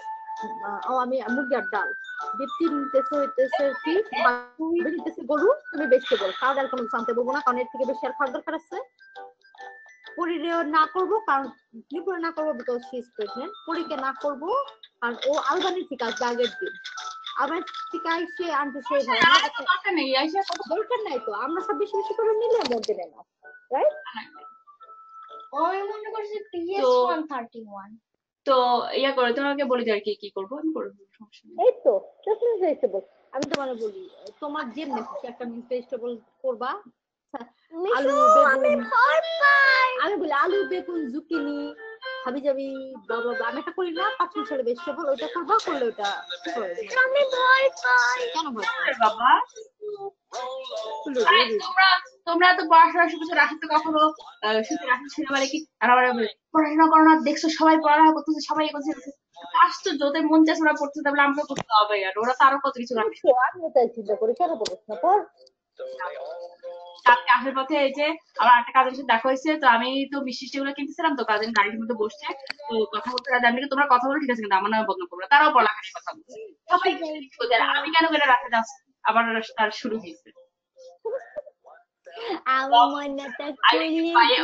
আমি মুরগি আর ডাল দীপ্তি হইতেছে ফিশ নিতেছে গরু তুমি ভেজিটেবল খাওয়া দাওয়ার কোনো জানতে বলবো না কারণ এর থেকে বেশি আর খাওয়ার দরকার আছে পরিরেও না করবো কারণ ত্রিপুরা না করবো বিকজ শি ইজ প্রেগনেন্ট পরীকে না করবো কারণ ও আলবানি ঠিক আছে আগের দিন আবার ঠিক আছে আনতে সেই ভালো আর তো দরকার নেই, আইসা কত দরকার নাই তো আমরা সব বেশি বেশি করে নিলে মধ্যে না রাইট ওই মনে করছে PS তো 131 তো ইয়া করে তোমাকে বলে দিই আর কি কি করবো আমি করবো, সমস্যা নেই। এই তো জাস্ট মিক্স ভেজিটেবল আমি তোমাকে বলি তোমার যেমনি খুশি একটা মিক্স ভেজিটেবল করবা আলু বেগুন আমি বলি আলু বেগুন জুকিনি হাবি যাবি বাবা আমি একটা করি না পাঁচ মিশালে ভেজিটেবল ওইটা করবা করলে ওটা আমি ভয় পাই কেন ভয় পাও? আরে বাবা আরে তোমরা তো পড়াশোনা শুরু করছো, রাশি তো কখনো শুধু রাশি ছিল মানে কি আর আবার বলে, পড়াশোনা করো না, দেখছো সবাই পড়াশোনা করতেছে সবাই করছে, আশ্চর্য ওদের মন চাষ ওরা পড়তে তাহলে আমাকে করতে হবে, আর ওরা তো আরো কত কিছু রাখে। তো আমি তাই চিন্তা করি কেন বলিস না পর কালকে আসার পথে এই যে আমার একটা কাজের সাথে দেখা হয়েছে, তো আমি তো মিষ্টি গুলো কিনতেছিলাম, তো কাজের গাড়ির মধ্যে বসছে, তো কথা বলতে জানি তোমরা কথা বলো ঠিক আছে কিন্তু আমার নামে বদনাম করবে, তারাও পড়ালেখা নিয়ে কথা বলছে সবাই বলছে, আর আমি কেন করে রাতে যাচ্ছি আবার তার শুরু হয়েছে। আমার মনটা আরে ভাইয়া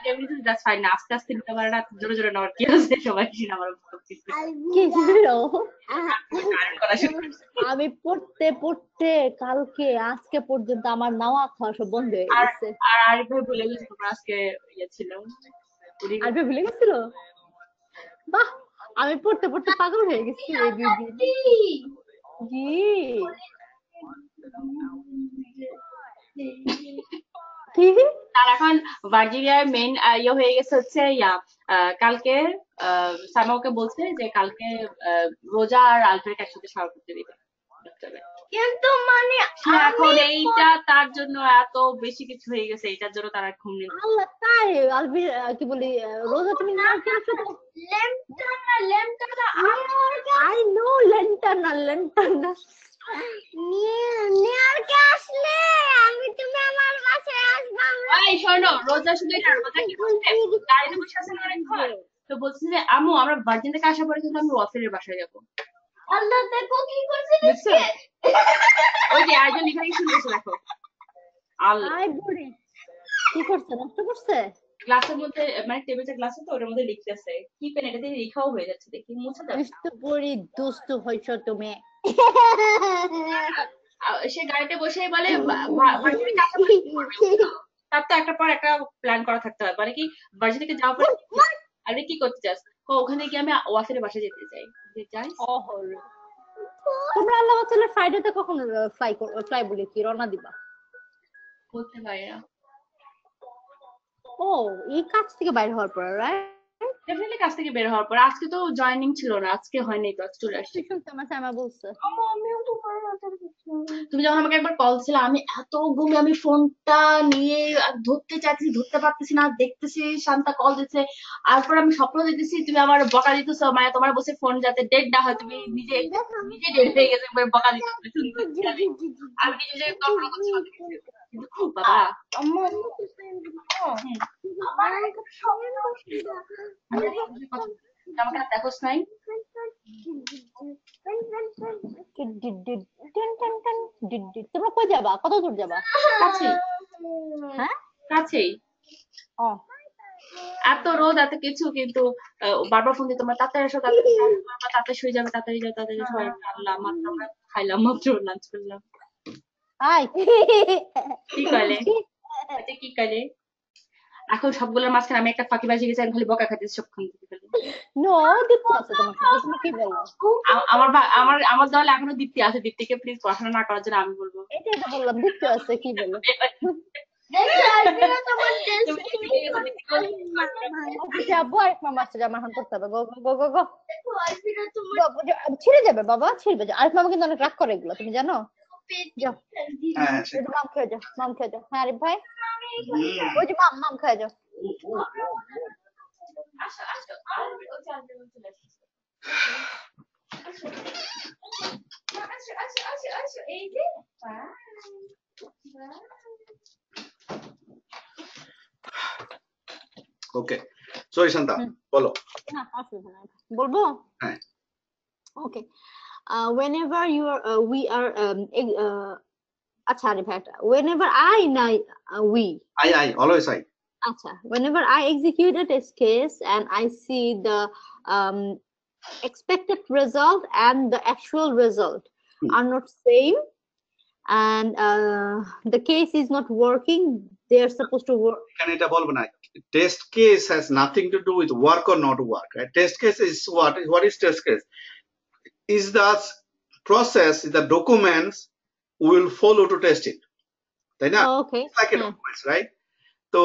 এমনি জাস্ট ফাইন না, আস্তে আস্তে নিতে পারে না, জোরে জোরে নেওয়ার কি আছে, সবাই কিনা আমার বলতেছে কি ছিল? কারণ করা শুরু করছে। আমি পড়তে পড়তে কালকে আজকে পর্যন্ত আমার নাওয়া খাওয়া সব বন্ধ হয়ে আর গেছে আর আরিফ ভাই বলে গেছে তোমরা আজকে ইয়ে ছিল আর ভুলে গেছিল বাহ আমি পড়তে পড়তে পাগল হয়ে গেছি এই দুই দিন জি কি আর এখন ভার্জিনিয়ার মেইন ইয়ে হয়ে গেছে হচ্ছে কালকে সামাওকে বলছে যে কালকে রোজা আর আলফ্রেড একসাথে শাওয়ার করতে দিবে। কিন্তু মানে সে এখন এইটা তার জন্য এত বেশি কিছু হয়ে গেছে, এটার জন্য তার আর ঘুম নেই। আল্লাহ তাই আলবি কি বলি রোজা তুমি না খেয়েছো তো লেমটা আই নো লেন্টার না নিয়ারকে আসলে আমি তুমি আমার বাসায় আসবা এই শোনো, রোজা শুধু এটা না, রোজা কি করছে গাড়িতে বসে আছেন অনেকক্ষণ, তো বলছে যে আম্মু আমরা ভার্জিন থেকে আসার পরে কিন্তু আমি ওয়াফেলের বাসায় যাবো। আল্লাহ দেখো কি করছে বুঝছো? ওই যে আয়োজন এখানে শুরু করছে দেখো, আল্লাহ আই বড়ি কি করছে নষ্ট করছে গ্লাসের মধ্যে মানে টেবিলটা গ্লাস তো ওটার মধ্যে লিখতেছে কি পেন, এটা দিয়ে লেখাও হয়ে যাচ্ছে, দেখি মুছে দাও। দুষ্ট বড়ি দুষ্ট হইছো তুমি সে গাড়িতে বসেই বলে ভার্জিন থেকে আসার পরে কি করবে? তার তো একটা পর একটা প্ল্যান করা থাকতে হয়, মানে কি ভার্জিন থেকে যাওয়ার পরে আরে কি করতে চাস? ওখানে গিয়ে আমি ওয়াফেলের বাসায় যেতে চাই। যে যাই অহরে তোমরা আল্লাহ তাআলা ফ্রাইডেতে কখন ফ্লাই বলে কি রওনা দিবা বলতে পারি না, ও এই কাজ থেকে বাইরে হওয়ার পর রাইট ডেফিনেটলি কাজ থেকে বের হওয়ার পর। আজকে তো জয়েনিং ছিল না, আজকে হয়নি, তো আজকে চলে আসছি। শুনতে আমার সামা বলছে আমিও তোমার হাতের কিছু তুমি যখন আমাকে একবার কল ছিল আমি এত ঘুমে, আমি ফোনটা নিয়ে ধরতে চাইছি ধরতে পারতেছি না, দেখতেছি শান্তা কল দিচ্ছে, তারপর আমি স্বপ্ন দেখতেছি তুমি আমার বকা দিতেছো, মানে তোমার বসে ফোন যাতে ডেড না হয়, তুমি নিজে নিজে ডেড হয়ে গেছে একবার বকা দিতেছো, আমি নিজে কল্পনা করছি কিন্তু খুব বাবা আমার আমাকে আর দেখোস নাই। তোমরা কই যাবা কত দূর যাবা কাছেই হ্যাঁ কাছেই, ও এত রোদ এত কিছু, কিন্তু বারবার ফোন দিয়ে তোমরা তাড়াতাড়ি এসো, তাড়াতাড়ি তাড়াতাড়ি শুয়ে যাবে, তাড়াতাড়ি যাও তাড়াতাড়ি যাও, সবাই আল্লাহ মাত্র আমরা খাইলাম মাত্র লাঞ্চ করলাম। আই কি কইলে কি কইলে এখন সবগুলোর মাঝখানে আমি একটা ফাঁকিবাজি গেছি, আমি খালি বকা খাইতেছি সবখান থেকে খালি। নো দীপ্তি আছে তোমার সাথে তুমি কি বলো আমার আমার আমার দলে এখনো দীপ্তি আছে, দীপ্তিকে প্লিজ পড়াশোনা না করার জন্য আমি বলবো। এটা বললাম দীপ্তি আছে কি বলো তুমি কি অফিসে আব্বু আরেক মামা আসছে, জামা এখন করতে হবে। গো গো গো গো গো। ছিঁড়ে যাবে বাবা, ছিঁড়বে। আরেক মামা কিন্তু অনেক রাগ করে এগুলো, তুমি জানো। যাও, হ্যাঁ ওই যে মাম খেয়ে যাও, মাম খেয়ে যাও। হ্যাঁ আরিফ ভাই, হুম। ওই যে মাম মাম খেয়ে যাও। আসো আসো আর ও চাঁদনি চলে আসছে আসো আসো আসো আসো আসো এই যে বাই ওকে, সরি শান্তা, বলো। না অসুবিধা নাই, বলবো। হ্যাঁ, Okay. Whenever you are, we are, আচ্ছা আরিফ ভাই, whenever we, অলওয়েজ আই। আচ্ছা, whenever I execute a test case and I see the um, expected result and the actual result are not same, and the case is not working, they are supposed to work. এখানে এটা বলবো না, test case has nothing to do with work or not work. Test case is what is test case? Is the process, is the documents will follow to test it, তাই না? Okay. Like a documents, right? তো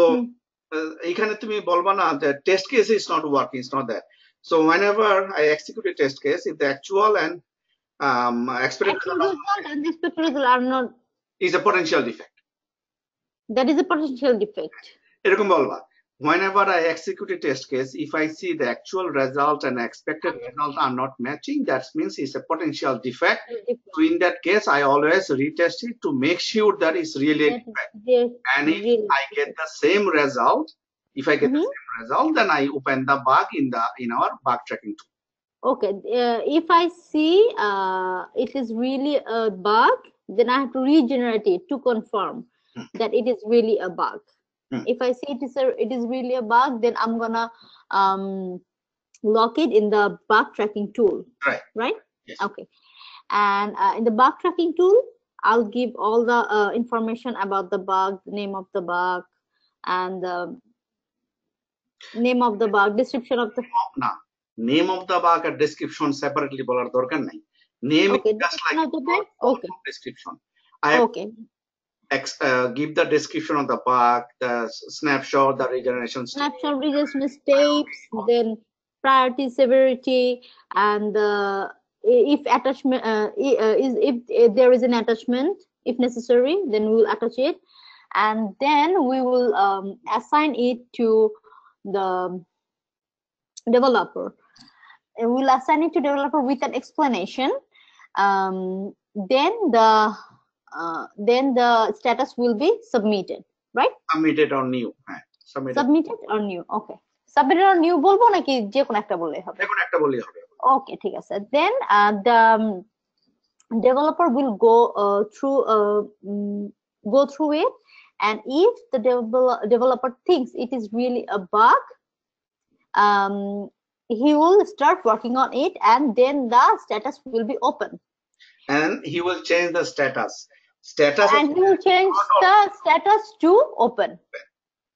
এখানে তুমি বলবা না যে test case is not working, is not that. So whenever I execute a test case, if the actual and expected Actual result result and the expected result are not, is a potential defect, that is a potential defect. এরকম বলবা। Whenever I execute a test case, if I see the actual result and expected result are not matching, that means it's a potential defect. So in that case, I always retest it to make sure that it's really a That is defect. the- And if really I get the same result, the same result, then I open the bug in our bug tracking tool. Okay, if I see it is really a bug, then I have to regenerate it to confirm that it is really a bug. If I see it is really a bug, then I'm gonna lock it in the bug tracking tool. Right? Yes. Okay. And in the bug tracking tool, I'll give all the information about the bug, the name of the bug, and the name of the bug, description of the. না, name of the bug R description separately বলার দরকার নাই। Name Okay, is just like description of the bug. Okay. description. I have Okay. give the description of the bug, the snapshot, the regeneration state. Snapshot, regeneration steps, then priority, severity, and if attachment if there is an attachment, if necessary, then we will attach it, and then we will assign it to the developer. We'll assign it to developer with an explanation. Then the status will be submitted, right? Submitted or new. হ্যাঁ, Submitted or new. Okay. Submitted or new বলবো নাকি যে কোনো একটা বললেই হবে? যে কোনো একটা বললেই হবে। Okay, ঠিক আছে। Then the developer will go through it, and if the developer thinks it is really a bug, he will start working on it, and then the status will be open. And he will change the status. And he will change the status to open.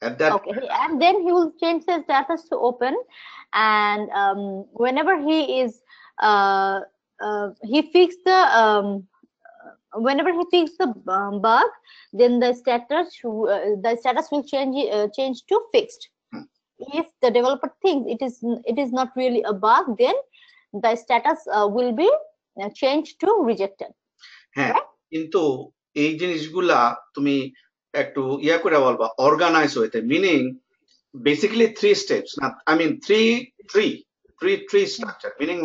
At that Okay, and then he will change the status to open, and whenever he is he fixed the whenever he fixed the bug, then the status will change to fixed. If the developer thinks it is not really a bug, then the status will be changed to rejected. হ্যাঁ, কিন্তু এই জিনিসগুলা তুমি একটু ইয়া করে বলবা, organise হইতে, meaning basically 3 steps, না I mean 3 structure, meaning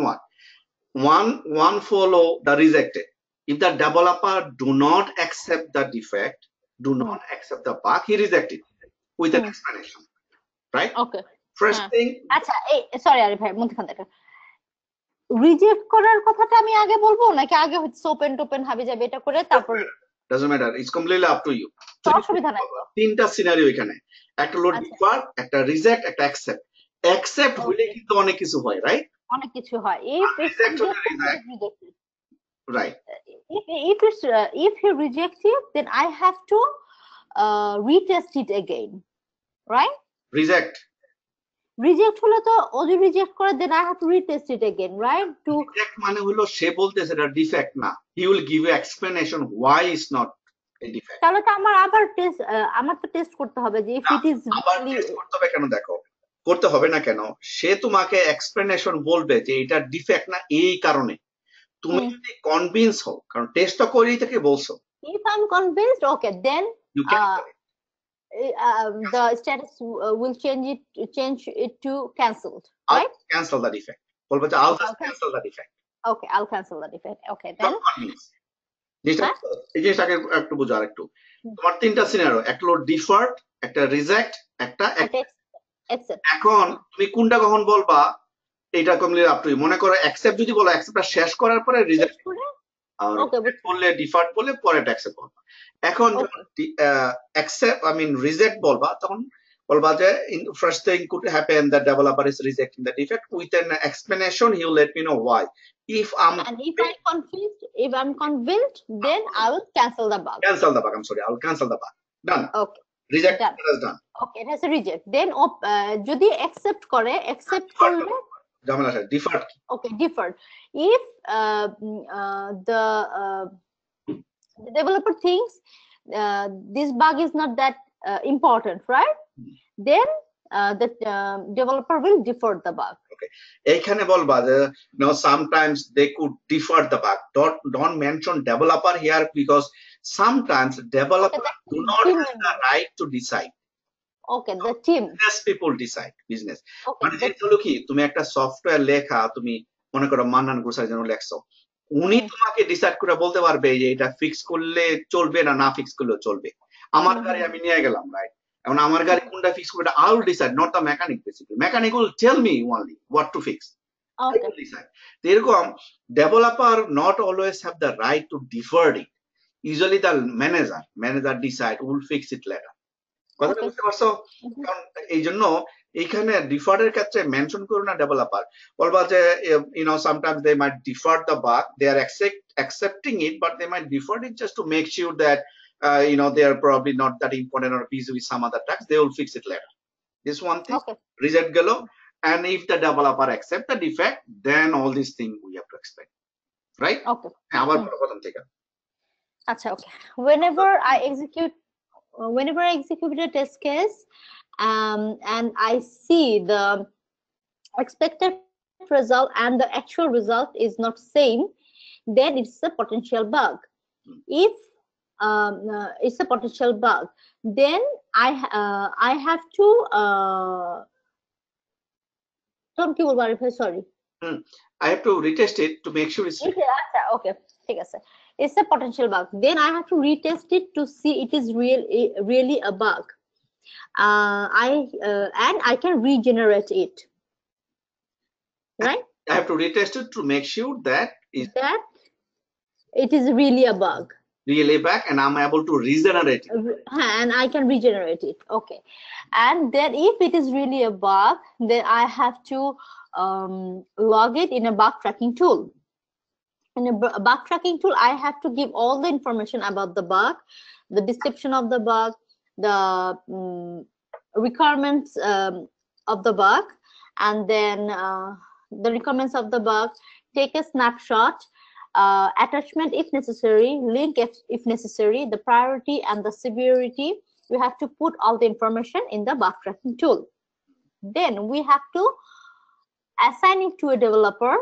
one follow the rejected. If the developer do not accept the defect, do not accept the bug, he reject it with an explanation, right? Okay. First thing, আচ্ছা, এই sorry Arif ভাই, মধ্যখান থেকে reject করার কথাটা আমি আগে বলবো নাকি আগে হচ্ছে ওপেন টোপেন হাবি যাবে এটা করে তারপর? doesn't matter, it's completely up to you. অসুবিধা নাই। তিনটা সিনারিও এখানে, একটা হলো ডিফার, একটা রিজেক্ট, একটা অ্যাকসেপ্ট। অ্যাকসেপ্ট হইলে কিন্তু অনেক কিছু হয়, রাইট? অনেক কিছু হয়। If it's rejected, right. If he rejects it, then I have to retest it again, right? Reject হলে তো যদি রিজেক্ট করে, then I have to retest it again, right? To reject মানে হলো সে বলতেছে এটা ডিফেক্ট না, he will give you explanation why it's not এই ডিফেক্ট। তাহলে তো আমার তো টেস্ট করতে হবে যে if it is আবার really টেস্ট করতে হবে কেন? দেখো, করতে হবে না কেন, সে তোমাকে এক্সপ্লেনেশন বলবে যে এটা ডিফেক্ট না এই কারণে। তুমি যদি কনভিন্স হও, কারণ টেস্ট তো করেই থেকে বলছো, if I'm convinced, okay, then you can the status will change it to cancelled, right? Cancel the defect, বলবে যে I'll just Okay. cancel the defect. Okay, I'll cancel the defect. Okay, then Convince. জিনিসটা হ্যাঁ? এই জিনিসটাকে একটু বুঝো আরেকটু। তোমার তিনটা সিনারিও, একটা হলো ডিফার্ড, একটা রিজেক্ট, একটা accept. এখন তুমি কোনটা কখন বলবা এটা কমলি আপ টু ইউ। মনে করো অ্যাকসেপ্ট যদি বলো, অ্যাকসেপ্টটা শেষ করার পরে রিজেক্ট আর Okay, বললে ডিফার্ড বলে পরে অ্যাকসেপ্ট বলবা। এখন যখন অ্যাকসেপ্ট রিজেক্ট বলবা, তখন বলবা যে first thing could happen that developer is rejecting the defect with an explanation, he will let me know why. And if I'm convinced, then I will cancel the bug. Cancel the bug, I'm sorry, I will cancel the bug. Done. Okay, Reject done. is done. Okay, it has a reject. Then যদি accept করলে ঝামেলা শেষ। Deferred কি? okay, deferred. If the developer thinks this bug is not that important, right? Then the developer will defer the bug. এইখানে বলবা যে no, sometimes they could defer the bug. Don't mention developer here because sometimes developer do not have the right to decide. Okay, the team. Business people decide, business. Okay, মানে যেটা হলো কি, তুমি একটা software লেখা, তুমি মনে করো মান্নান গোসাইর জন্য লেখছো, উনি তোমাকে ডিসাইড করে বলতে পারবে যে এটা ফিক্স করলে চলবে না ফিক্স করলে চলবে। আমার গাড়ি আমি নিয়ে গেলাম, রাইট? এখন আমার গাড়ি কোনটা ফিক্স করবে I will decide, not the mechanic. Basically mechanic will tell me only what to fix. okay, এরকম developer not always have the right to defer it. Usually the manager decide will fix it later. কথাটা Okay. বুঝতে পারছো? কারণ এই জন্য এইখানে ডিফার্ডের ক্ষেত্রে mention করো না ডেভেলপার, বলবা যে sometimes they might defer the bug, they are accepting it, but they might defer it just to make sure that they are probably not that important or busy with some other tasks, they will fix it later. This one thing, Okay. reject gelo, and if the developer accept the defect, then all these things we have to expect, right? Okay. আবার প্রথম থেকে। আচ্ছা, okay. Whenever I execute a test case and I see the expected result and the actual result is not same, then it's a potential bug. If it's a potential bug, then I have to sorry. I have to retest it to make sure it's Okay, ঠিক আছে. It's a potential bug. Then I have to retest it to see it is really a bug. And I can regenerate it. Right? I have to retest it to make sure that it is really a bug. really back and I'm able to regenerate it. And I can regenerate it. Okay. And then if it is really a bug, then I have to log it in a bug tracking tool. In a bug tracking tool, I have to give all the information about the bug, the description of the bug, the requirements of the bug, and then the requirements of the bug, take a snapshot, attachment if necessary, link if necessary, the priority and the severity. We have to put all the information in the bug tracking tool. Then we have to assign it to a developer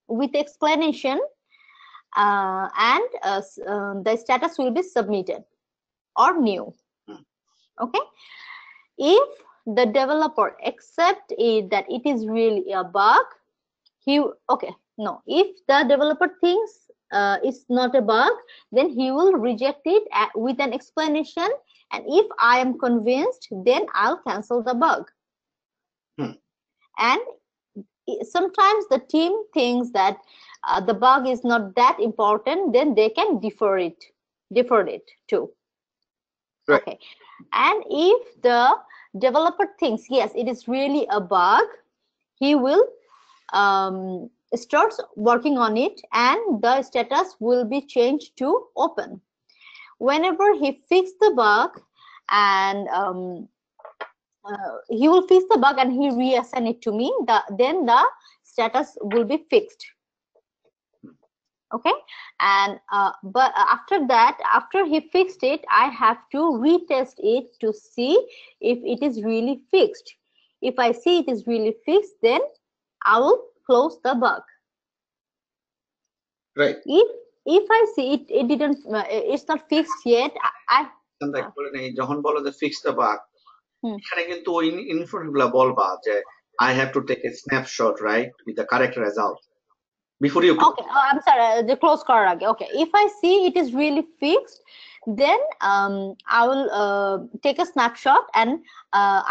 with explanation, and the status will be submitted or new. Okay. If the developer accepts that it is really a bug, if the developer thinks it's not a bug, then he will reject it with an explanation, and if I am convinced, then I'll cancel the bug. And sometimes the team thinks that the bug is not that important, then they can defer it too. Right. Okay. And if the developer thinks yes, it is really a bug, he will starts working on it, and the status will be changed to open. Whenever he fixes the bug, and he will fix the bug and he reassign it to me, then the status will be fixed. Okay, and but after that, after he fixed it, I have to retest it to see if it is really fixed. If I see it is really fixed, then I will close the bug. Right. If I see it didn't, it's not fixed yet, I যখন বলো যে fix the bug, Hmm. এখানে কিন্তু ওই information গুলা বলবা যে I have to take a snapshot, right, with the correct result before you okay, I'm sorry, the close করার আগে. Okay, if I see it is really fixed, then I will take a snapshot and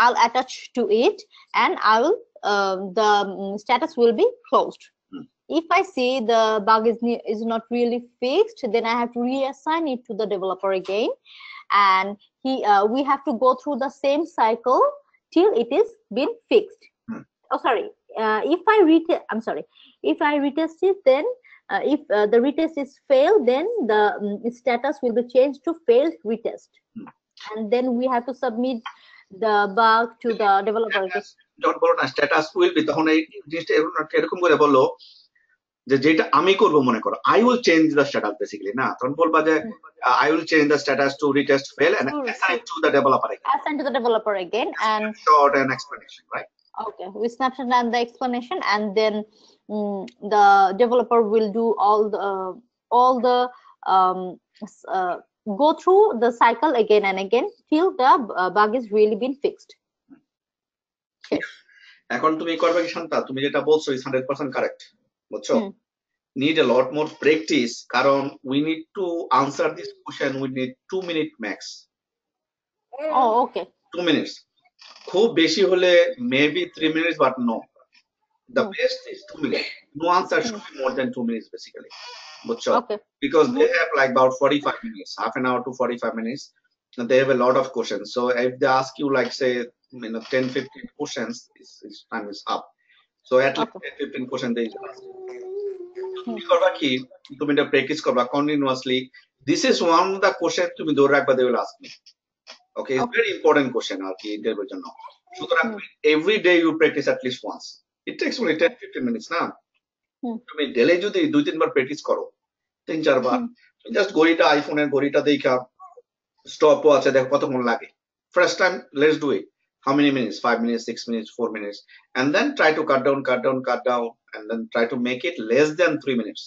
I'll attach to it, and I will the status will be closed. If I see the bug is not really fixed, then I have to reassign it to the developer again, and we have to go through the same cycle till it is been fixed. Oh, sorry. If I retest it, then if the retest is failed, then the status will be changed to failed retest, and then we have to submit the bug to the developer. যখন বলো না status will be, তখন এই জিনিসটা এরকম করে বলো যে যেটা আমি করব, মনে করো I will change the status basically, না তখন বলবা যে I will change the status to retest fail and assign to the developer again. Assign to the developer again, and short and explanation, right? Okay, we snapshot and the explanation, and then the developer will do all the go through the cycle again and again till the bug is really been fixed. এখন তুমি করবে কি শান্তা, তুমি যেটা বলছো is 100% correct, বুঝছো? Need a lot more practice, কারণ we need to answer this question, we need 2 minutes max. Oh, okay. 2 minutes. খুব বেশি হলে maybe 3 minutes, but no. The best is 2 minutes. No answer should be more than 2 minutes basically. বুঝছো? Okay. Because they have like about 45 minutes, half an hour to 45 minutes. And they have a lot of questions. So if they ask you like say 10-15 questions, this time is up. So at least 10-15 questions they ask. তুমি করবা কি, তুমি এটা practice করবা continuously. This is one of the questions তুমি ধরে রাখবা, they will ask me. Okay, it's very important question আর কি ইন্টারভিউর জন্য। সুতরাং every day you practice at least once. It takes only 10-15 minutes না? তুমি ডেইলি যদি 2-3 বার প্র্যাকটিস করো, 3-4 বার, জাস্ট ঘড়িটা, আইফোনের ঘড়িটা দেখা স্টপ ওয়াচে দেখো কতক্ষণ লাগে। First time, let's do it. How many minutes? 5 minutes, 6 minutes, 4 minutes, and then try to cut down, and then try to make it less than 3 minutes.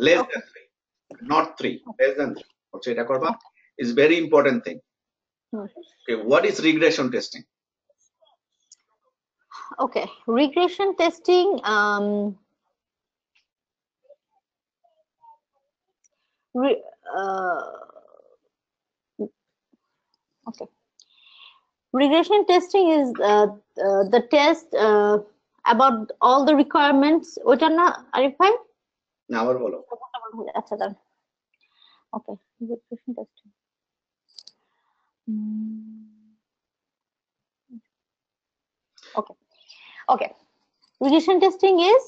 Less than 3, not 3. Less than 3. Okay, এটা করবা is very important thing. Okay, what is regression testing? Okay, regression testing. Okay, regression testing is the test about all the requirements. ওটা না আরিফ ভাই? না, আবার বলো। আচ্ছা দাঁড়ান। Okay, regression testing. Okay. Regression testing is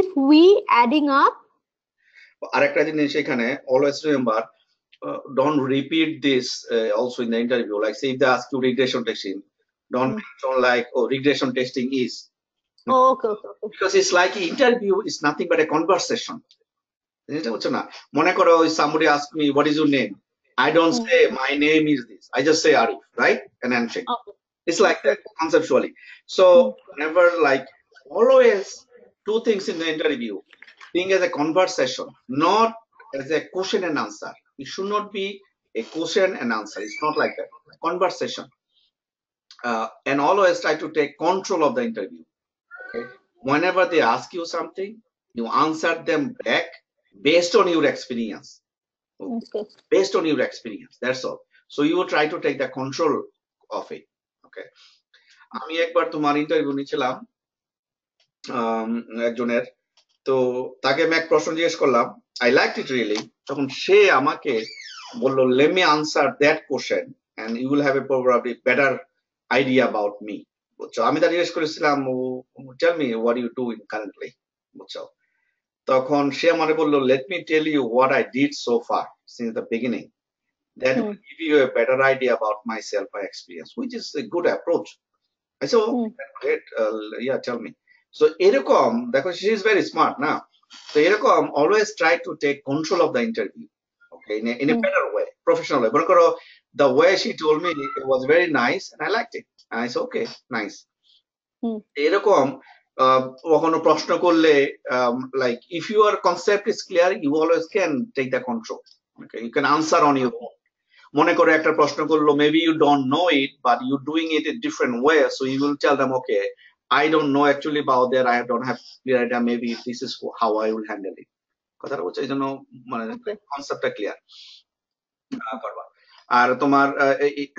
if we adding up. আরেকটা জিনিস এখানে, always remember, don't repeat this also in the interview. Like say if they ask you regression testing, don't mention like, oh, regression testing is. Oh, okay. Because it's like interview is nothing but a conversation. এটা হচ্ছে না, মনে করো somebody ask me what is your name, I don't say my name is this, I just say Arif, right, and handshake. Okay. It's like that conceptually. So whenever, like, always two things in the interview, being as a conversation, not as a question and answer. It should not be a question and answer. It's not like that. Conversation. And always try to take control of the interview. Okay? Whenever they ask you something, you answer them back based on your experience. Okay. Based on your experience. That's all. So you will try to take the control of it. Okay. আমি একবার তোমার interview নিয়েছিলাম একজনের, তো তাকে আমি এক প্রশ্ন জিজ্ঞেস করলাম, I liked it really. তখন সে আমাকে বললো, let me answer that question and you will have a probably better idea about me. বুঝছো? আমি তার জিজ্ঞেস করেছিলাম, tell me what you do currently. বুঝছো? তখন সে আমাকে বললো, let me tell you what I did so far since the beginning. That will give you a better idea about myself by experience, which is a good approach. I said, oh, great. Yeah, tell me. So এরকম দেখো, she is very smart now. So এরকম always try to take control of the interview, okay, in a better way, professional way. মনে করো, the way she told me it was very nice and I liked it. And I said, okay, nice. এরকম কখনো প্রশ্ন করলে like if your concept is clear, you always can take the control. Okay, you can answer on your own. মনে করে একটা প্রশ্ন করলো, maybe you don't know it but you doing it a different way, so you will tell them, okay, I don't know actually about that, I don't have clear idea, maybe this is how I will handle it. কথাটা বলছে এই জন্য মানে কনসেপ্টটা clear করবা। আর তোমার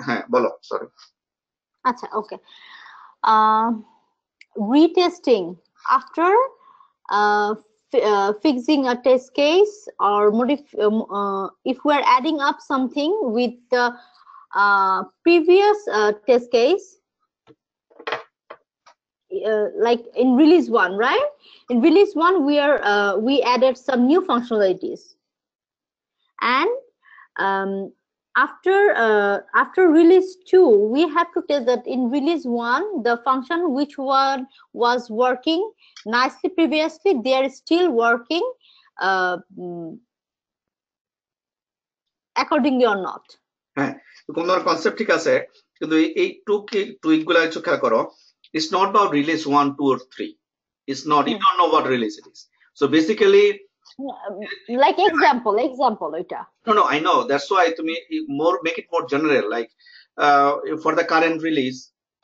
হ্যাঁ বলো, সরি। আচ্ছা, ওকে। Retesting after fixing a test case, or if we are adding up something with the previous test case, like in release 1, right? In release 1 we added some new functionalities, and after release 2 we have to tell that in release 1 the function which one was working nicely previously, they are still working accordingly or not. হ্যাঁ, কোন concept ঠিক আছে, কিন্তু এই টুইক গুলা একটু খেয়াল করো। It's not about release 1, 2 or 3. It's not, you don't know what release it is. So basically like example oita. No, I know, that's why to me more make it more general, like for the current release,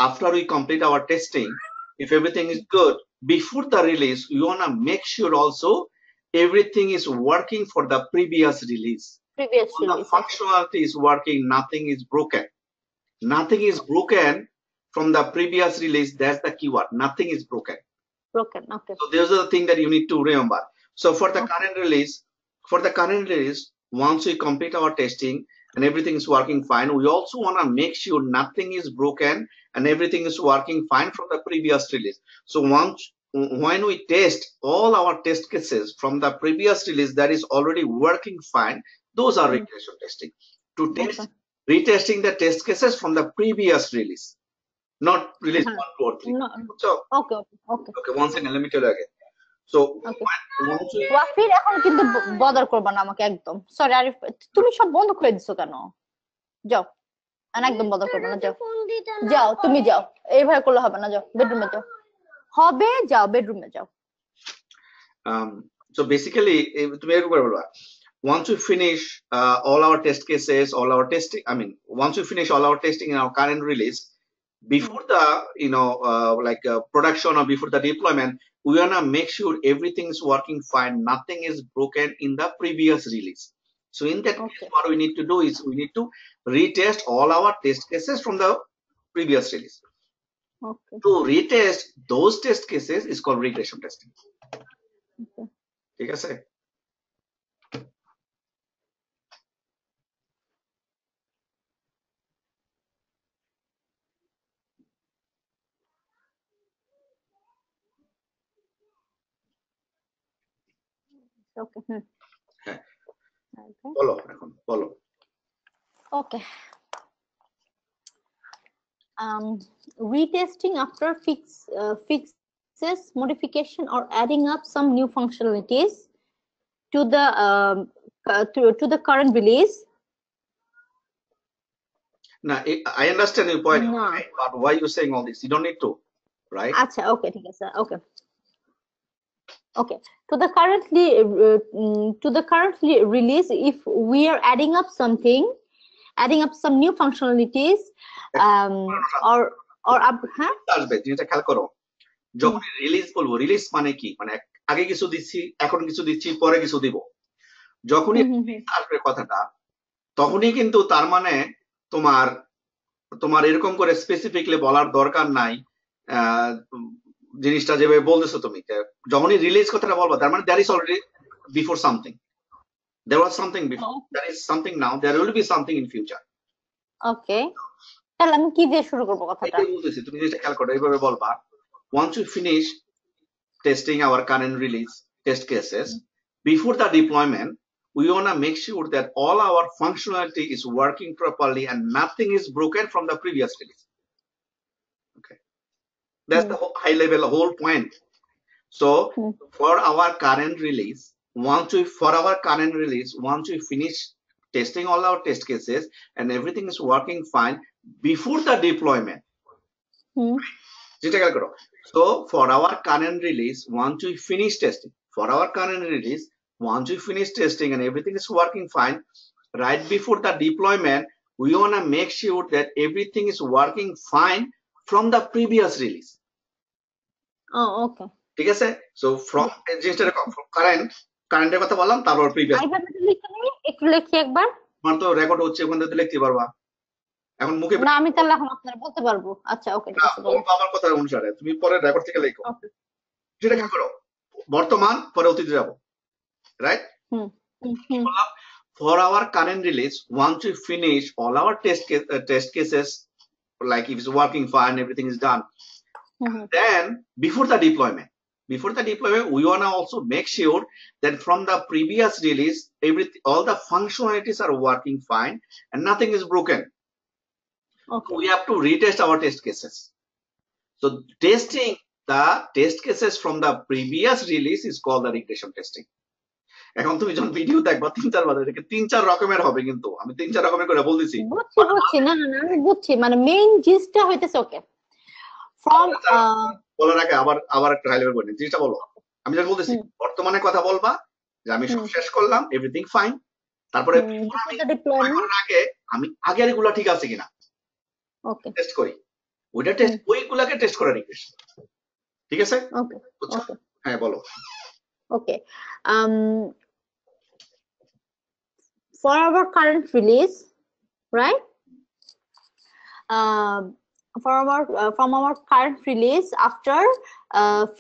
after we complete our testing, if everything is good before the release, we want to make sure also everything is working for the previous release. All the functionality is working, nothing is broken. Nothing is broken from the previous release. That's the keyword, nothing is broken. Okay. So those are the thing that you need to remember. So for the current release, once we complete our testing and everything is working fine, we also want to make sure nothing is broken and everything is working fine from the previous release. So when we test all our test cases from the previous release that is already working fine, those are regression testing. To test, retesting the test cases from the previous release, not release 1, 2 or 3. No. So okay, one second, let me tell you again. So ওয়াফির এখন কিন্তু bother করবা না আমাকে একদম, sorry Arif, তুমি সব বন্ধ করে দিছো কেন? যাও, একদম বদার করবা না, যাও তুমি যাও, এইভাবে করলে হবে না, যাও বেডরুমে যাও, বেডরুমে যাও। So basically তুমি এরকম করে বলবা, once we finish all our test cases, once we finish all our testing in our current release, before the production or before the deployment, we want to make sure everything is working fine, nothing is broken in the previous release. So in that case, what we need to do is we need to retest all our test cases from the previous release. To retest those test cases is called regression testing. ঠিক আছে? বলো। Okay. Retesting after fixes, modification, or adding up some new functionalities to the current release. Now, I understand your point, right? But why you saying all this? You don't need to, right? Acha, okay, ঠিক আছে, okay. To the currently release, if we are adding up some new functionalities, আসবে যেটা খেয়াল করো, যখন release বলবো, release মানে কি, মানে আগে কিছু দিচ্ছি, এখন কিছু দিচ্ছি, পরে কিছু দিব, যখনই আসবে কথাটা, তখনই কিন্তু তার মানে তোমার এরকম করে স্পেসিফিকলি বলার দরকার নাই জিনিসটা যেভাবে বলতেছো তুমি। যখনই রিলিজ কথাটা বলবো, তার মানে that is already before something, there was something before, there is something now, there will be something in future. Okay, তাহলে আমি কি দিয়ে শুরু করব কথাটা? এটাই বলতেছি, তুমি যেটা খেয়াল করো, এইভাবে বলবা, once we finish testing our current release test cases, before the deployment, we want to make sure that all our functionality is working properly and nothing is broken from the previous release. Okay, that's the high level, whole point. So Hmm. for our current release, once we finish testing all our test cases and everything is working fine before the deployment, Hmm. যেটা খেয়াল করো। So for our current release, once we finish testing, and everything is working fine, right before the deployment, we want to make sure that everything is working fine from the previous release. Oh, okay. ঠিক আছে? So from জিনিসটা এরকম, কারেন্টের কথা বললাম, তারপর previous. এইভাবে তো লিখে নিই, একটু লিখি একবার। তোমার তো রেকর্ড হচ্ছে, ওখান থেকে লিখতে পারবা। এখন মুখে না, আমি তাহলে এখন আপনারা বলতে পারবো। আচ্ছা, ওকে, ঠিক আছে, বলো। আমার কথা অনুসারে তুমি পরে রেকর্ড থেকে লেখো। ওকে। যেটা খেয়াল করো, বর্তমান পরে অতীতে যাবো, right? Hmm hmm hmm For our current release, once we finish all our test cases, like if it's working fine, everything is done, hmm hmm. then before the deployment, we want to also make sure that from the previous release, all the functionalities are working fine and nothing is broken. Okay. We have to retest our test cases. So testing the test cases from the previous release is called the regression testing. এখন তুমি যখন video দেখবা 3-4 বার দেখে 3-4 রকমের হবে, কিন্তু আমি 3-4 রকমের করে বলতেছি। বুঝছি, না না না, আমি বুঝছি, মানে মেইন জিনিসটা হইতেছে। ওকে, ফ্রম বলার আগে আবার একটা হাই লেভেল বলি, জিনিসটা বলো। আমি যখন বলতেছি বর্তমানে কথা বলবা যে আমি সব শেষ করলাম, এভরিথিং ফাইন, তারপরে ডিপ্লয়মেন্ট আগে আমি আগের গুলা ঠিক আছে কিনা ওকে টেস্ট করি, ওইটা টেস্ট, ওইগুলাকে টেস্ট করে রিকোয়েস্ট। ঠিক আছে? ওকে ওকে হ্যাঁ বলো। ওকে, for our current release, right? From our current release, after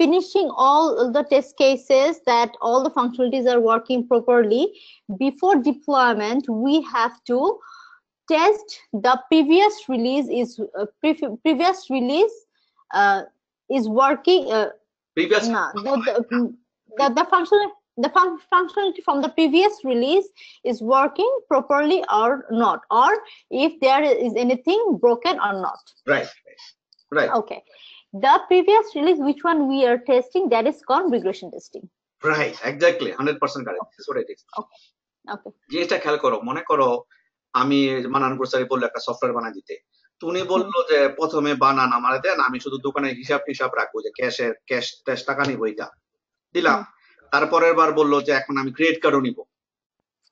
finishing all the test cases that all the functionalities are working properly, before deployment we have to test the previous release is working. Previous the functionality from the previous release is working properly or not, or if there is anything broken or not. Right. Okay, the previous release, which one we are testing, that is called regression testing. Right, exactly, 100% correct. This is what it is. Okay. জিনিসটা খেয়াল করো, মনে করো আমি বানান grocery বললো একটা software বানাই দিতে, তুমি বললো যে প্রথমে বানান আমার দেন, আমি শুধু দোকানে হিসাব রাখবো, যে ক্যাশ টাকা নিবো, এটা দিলাম। তারপরের বার বললো যে এখন আমি ক্রেডিট কার্ডও নিবো।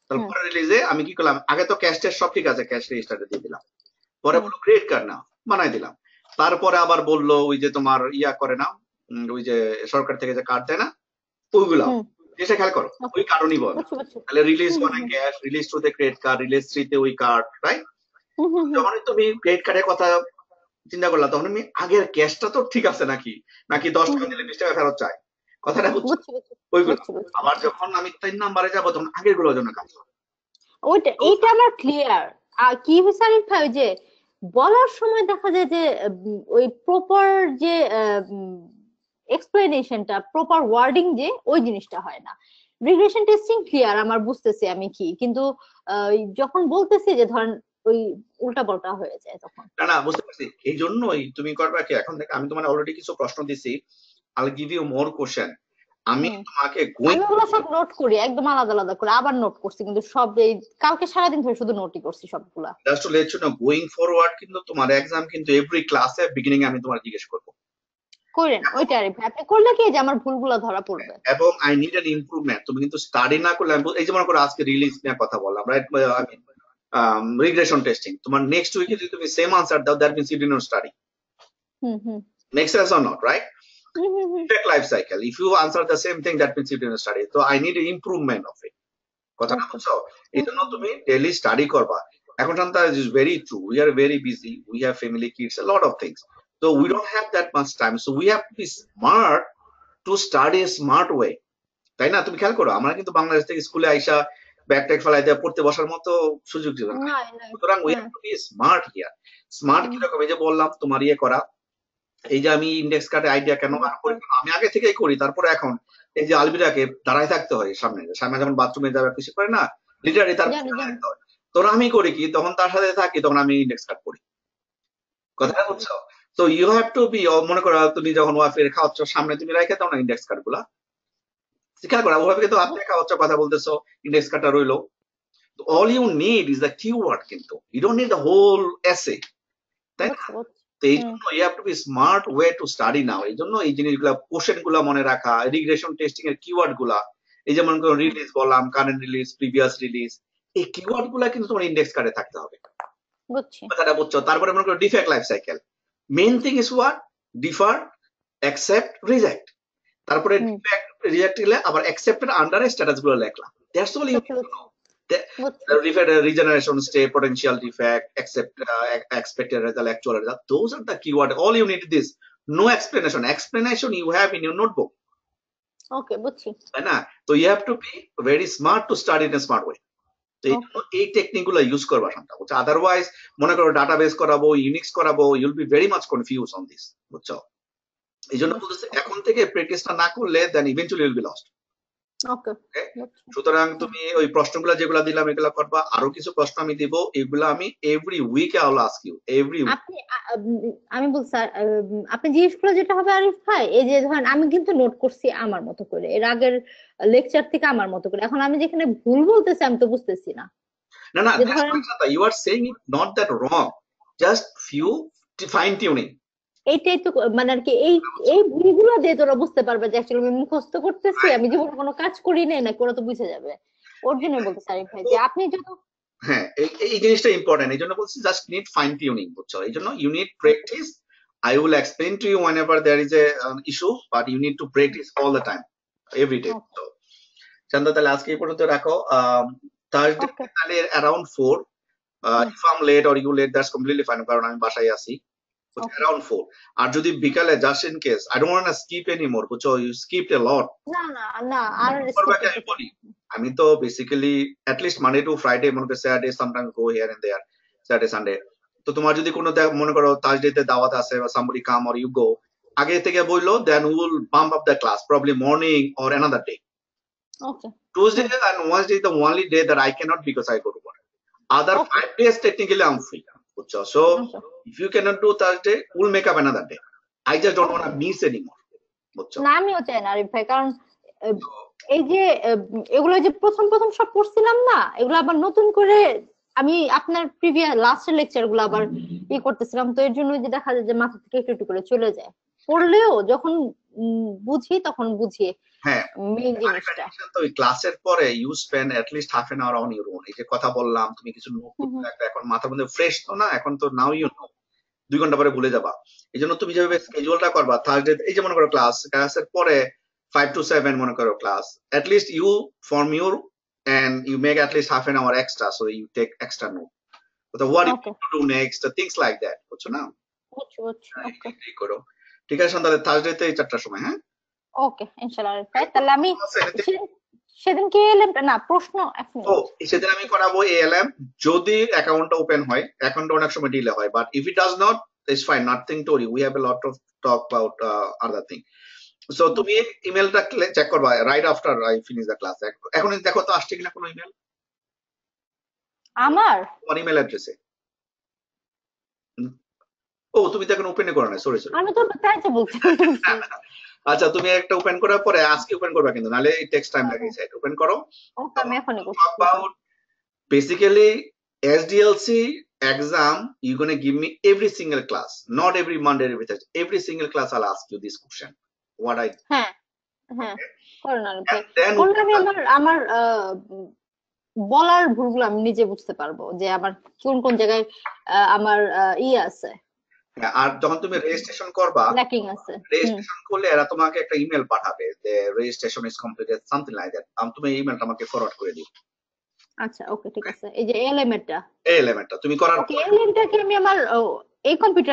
তারপরে রিলিজে আমি কি করলাম, আগে তো ক্যাশ টেস্ট সব ঠিক আছে, ক্যাশ রেজিস্টারে দিয়ে দিলাম, পরে বললো ক্রেডিট কার্ড নাও, বানাই দিলাম। তারপরে আবার বললো ওই যে তোমার করে না, ওই যে সরকার থেকে যে কার্ড দেয় না, ওইগুলা যেটা খেয়াল করো, ওই কার্ডও নিবো। তাহলে রিলিজ 1 ক্যাশ, রিলিজ 2 তে ক্রেডিট কার্ড, রিলিজ 3 তে ওই কার্ড, রাইট? যখন তুমি ক্রেডিট কার্ডের কথা চিন্তা করলা, তখন আমি আগের ক্যাশটা তো ঠিক আছে নাকি 10 টাকা দিলে 20 টাকা ফেরত চাই, কথাটা বুঝছো? ওইগুলো আবার যখন আমি 3 নম্বরে যাবো, তখন আগের গুলোর জন্য কাজ করব। ওইটা এইটা আমার ক্লিয়ার। আর কি হইছে আরিফ ভাই, ওই যে বলার সময় দেখা যায় যে ওই প্রপার যে এক্সপ্লেনেশনটা, প্রপার ওয়ার্ডিং যে ওই জিনিসটা হয় না। রিগ্রেশন টেস্টিং ক্লিয়ার, আমার বুঝতেছি আমি কি, কিন্তু যখন বলতেছি যে ধরেন ওই উল্টা পাল্টা হয়ে যায় তখন। না বুঝতে পারছি, এই জন্যই তুমি করবা কি, এখন থেকে আমি তোমার অলরেডি কিছু প্রশ্ন দিছি, I'll give you more question. আমি তোমাকে ওগুলো সব নোট করি, একদম আলাদা আলাদা করে আবার নোট করছি, কিন্তু সব এই কালকে সারাদিন ধরে শুধু নোটই করছি সবগুলা। Just to let you know, going forward কিন্তু তোমার এক্সাম কিন্তু এভরি ক্লাসে বিগিনিং আমি তোমার জিজ্ঞেস করব, করেন ওইটা আরিফ ভাই, আপনি করলে কি যে আমার ভুলগুলো ধরা পড়বে। এবং আই নিড অ্যান ইমপ্রুভমেন্ট। তুমি কিন্তু স্টাডি না করলে, এই যে মনে করো আজকে রিলিজ নিয়ে কথা বললাম, রাইট? রিগ্রেশন টেস্টিং, তোমার নেক্সট উইকে যদি তুমি সেম আনসার দাও, that means you did not study. Makes sense or not, right? Life cycle, if you answer the same thing, that means you didn't study. So I need an improvement of it. কথাটা বুঝছো? এই জন্য তুমি daily study করবা। এখন Shanta, is very true, we are very busy, we have family, kids, a lot of things, so we don't have that much time, so we have to be smart to study a smart way, তাই না? তুমি খেয়াল করো, আমরা কিন্তু বাংলাদেশ থেকে স্কুলে আইসা ব্যাগ ট্যাগ ফেলাই দিয়ে পড়তে বসার মতো সুযোগ ছিল না, সুতরাং we have to be smart here. Smart কিরকম, এই যে বললাম তোমার করা, এই যে আমি ইন্ডেক্স কার্ডে আইডিয়া কেন আমি আগে থেকেই করি, তারপরে এখন এই যে আলবিরাকে দাঁড়ায় থাকতে হয় সামনে যখন বাথরুমে যাবে কিছু করে না, লিটারি তার থাকতে হয়, তখন আমি করি কি, তখন তার সাথে থাকি, তখন আমি ইন্ডেক্স কার্ড করি, কথাটা বুঝছো? তো ইউ হ্যাভ টু বি, মনে করো তুমি যখন ওয়াইফের খাওয়াচ্ছ সামনে তুমি রেখে দাও না ইন্ডেক্স কার্ড গুলা, খেয়াল করো ওভাবে কিন্তু হাতে খাওয়াচ্ছ কথা বলতেছো, ইন্ডেক্স কার্ডটা রইলো। All you need is the keyword, কিন্তু you don't need the whole essay, তাই না? বুঝছি। তো এই জন্য you have to be smart way to study now. এই জন্য এই জিনিসগুলা কোশ্চেন গুলা মনে রাখা, রিগ্রেশন টেস্টিং এর কিওয়ার্ড গুলা, এই যেমন রিলিজ বললাম, কারেন্ট রিলিজ, প্রিভিয়াস রিলিজ, এই কিওয়ার্ড গুলা কিন্তু তোমার ইন্ডেক্স কার্ডে থাকতে হবে। বুঝছি। কথাটা বুঝছো? তারপরে মনে করো defect life cycle, main thing is what, defer, accept, reject. তারপরে ডিফেক্ট রিজেক্ট গেলে আবার অ্যাকসেপ্টের আন্ডারে স্ট্যাটাস গুলো লেখলাম। That's all you need to know. Regeneration state, potential defect, expected result, actual result. Those are the keyword. All you need is this. No explanation. Explanation you have in your notebook. ওকে, বুঝছি। Right? So you have to be very smart to study in a smart way. এই technique গুলো use করবা শান্তা, বুঝছো? Otherwise মনে করো database করাবো, Unix করাবো, you'll be very much confuse on this, বুঝছো? এই জন্য বলতেছে এখন থেকে প্র্যাকটিসটা না করলে দেন ইভেন্চুয়ালি উইল বি লস্ট। ওকে, সুতরাং তুমি ওই প্রশ্নগুলো যেগুলো দিলাম এগুলো করবা। আরো কিছু প্রশ্ন আমি দিব, এগুলো আমি every week I will ask you every week. আমি বলছি স্যার, আপনি জিজ্ঞেস করে যেটা হবে আরিফ ভাই, এই যে ধরেন আমি কিন্তু নোট করছি আমার মতো করে, এর আগের লেকচার থেকে আমার মতো করে। এখন আমি যেখানে ভুল বলতেছি আমি তো বুঝতেছি না। না না, you are saying it not that wrong, just few fine tuning. এইটাই তো মানে আর কি, এই ভুলগুলো দিয়ে তোরা বুঝতে পারবে যে অ্যাকচুয়ালি আমি মুখস্থ করতেছি, আমি জীবনে কোনো কাজ করি নাই নাকি, ওরা তো বুঝে যাবে। ওর জন্য বলতে চাই ভাই যে আপনি যত হ্যাঁ এই জিনিসটা ইম্পর্টেন্ট, এই জন্য বলছি জাস্ট নিড ফাইন টিউনিং, বুঝছো? এই জন্য you need practice. I will explain to you whenever there is a issue, but you need to practice all the time, every day. So, Chanda, তাহলে আজকে এই পর্যন্ত রাখো। Thursday তাহলে around 4. If I'm late or you late, that's completely fine, কারণ আমি বাসায় আছি। Around 4. আর যদি বিকালে just in case, I don't want to skip anymore, বুঝছো? You skipped a lot. না না না, আর আমি বলি, আমি তো basically at least Monday to Friday, মনে করো Saturday sometimes go here and there, Saturday Sunday. তো তোমার যদি কোনো মনে করো থার্সডেতে দাওয়াত আছে বা somebody come or you go, আগে থেকে বললো, then we will bump up the class probably morning or another day. Okay. Tuesday and Wednesday is the only day that I cannot because I go to work. Other 5 days technically I'm free. So if you cannot do Thursday, we'll make up another day. I just don't want to miss anymore. না আমিও চাই না আরিফ ভাই, কারণ এই যে এগুলো যে প্রথম সব পড়ছিলাম না, এগুলো আবার নতুন করে আমি আপনার প্রিভিয়াস লাস্টের লেকচার গুলো আবার করতেছিলাম, তো এর জন্য যে দেখা যায় যে মাথা থেকে একটু করে চলে যায়। পড়লেও যখন বুঝি তখন বুঝি মেইন জিনিসটা। তো এই ক্লাসের পরে you spend at least half an hour on your own. এই যে কথা বললাম, তুমি কিছু নোট করতে, এখন মাথার মধ্যে ফ্রেশ তো না, এখন তো নাও ইউ নো, 2 ঘন্টা পরে ভুলে যাবা। এই জন্য তুমি যেভাবে স্কেজুয়ালটা করবা, থার্সডে এই যে মনে করো ক্লাসের পরে 5 to 7 মনে করো class, at least you form your and you make at least half an hour extra, so you take extra note. But what you need to do next, things like that, বুঝছো না? এই করো, ঠিক আছে? সন্ধ্যাতে থার্সডেতে 4টার সময়। হ্যাঁ, ওকে ইনশাআল্লাহ। তাহলে আমি সেদিন কি এলএম না প্রশ্ন এখন, সেদিন আমি করাবো এএলএম যদি অ্যাকাউন্টটা ওপেন হয়। অ্যাকাউন্টটা অনেক সময় ডিলে হয়, but if it does not, it's fine, nothing to ওরি, we have a lot of talk about other thing. So তুমি ইমেলটা চেক করবা right after I finish the class. এখন দেখো তো আসছে কিনা কোনো ইমেল আমার ইমেল অ্যাড্রেসে। ও তুমি তো এখন ওপেন করো না, সরি আমি তো তাই তো বলছি। আচ্ছা, তুমি একটা ওপেন করার পরে আজকে ওপেন করবা কিন্তু, নালে it takes time লাগে। সাইট ওপেন করো। ওকে, আমি এখনই করছি। About basically SDLC exam, you're going to give me every single class, not every Monday, every Thursday, every single class I'll ask you this question, what I হ্যাঁ করুন না ভাই, কোন আমি আমার বলার ভুলগুলো আমি নিজে বুঝতে পারবো যে আমার কোন জায়গায় আমার আছে। আর যখন তুমি রেজিস্ট্রেশন করবা, ল্যাকিং আছে, রেজিস্ট্রেশন করলে এরা তোমাকে একটা ইমেল পাঠাবে যে registration is completed, something like that. তুমি ইমেলটা আমাকে ফরওয়ার্ড করে দিও। আচ্ছা, ওকে, ঠিক আছে। এই যে এলএমএটা তুমি করার পরে, এলএমটা কি আমি আমার এই কম্পিউটার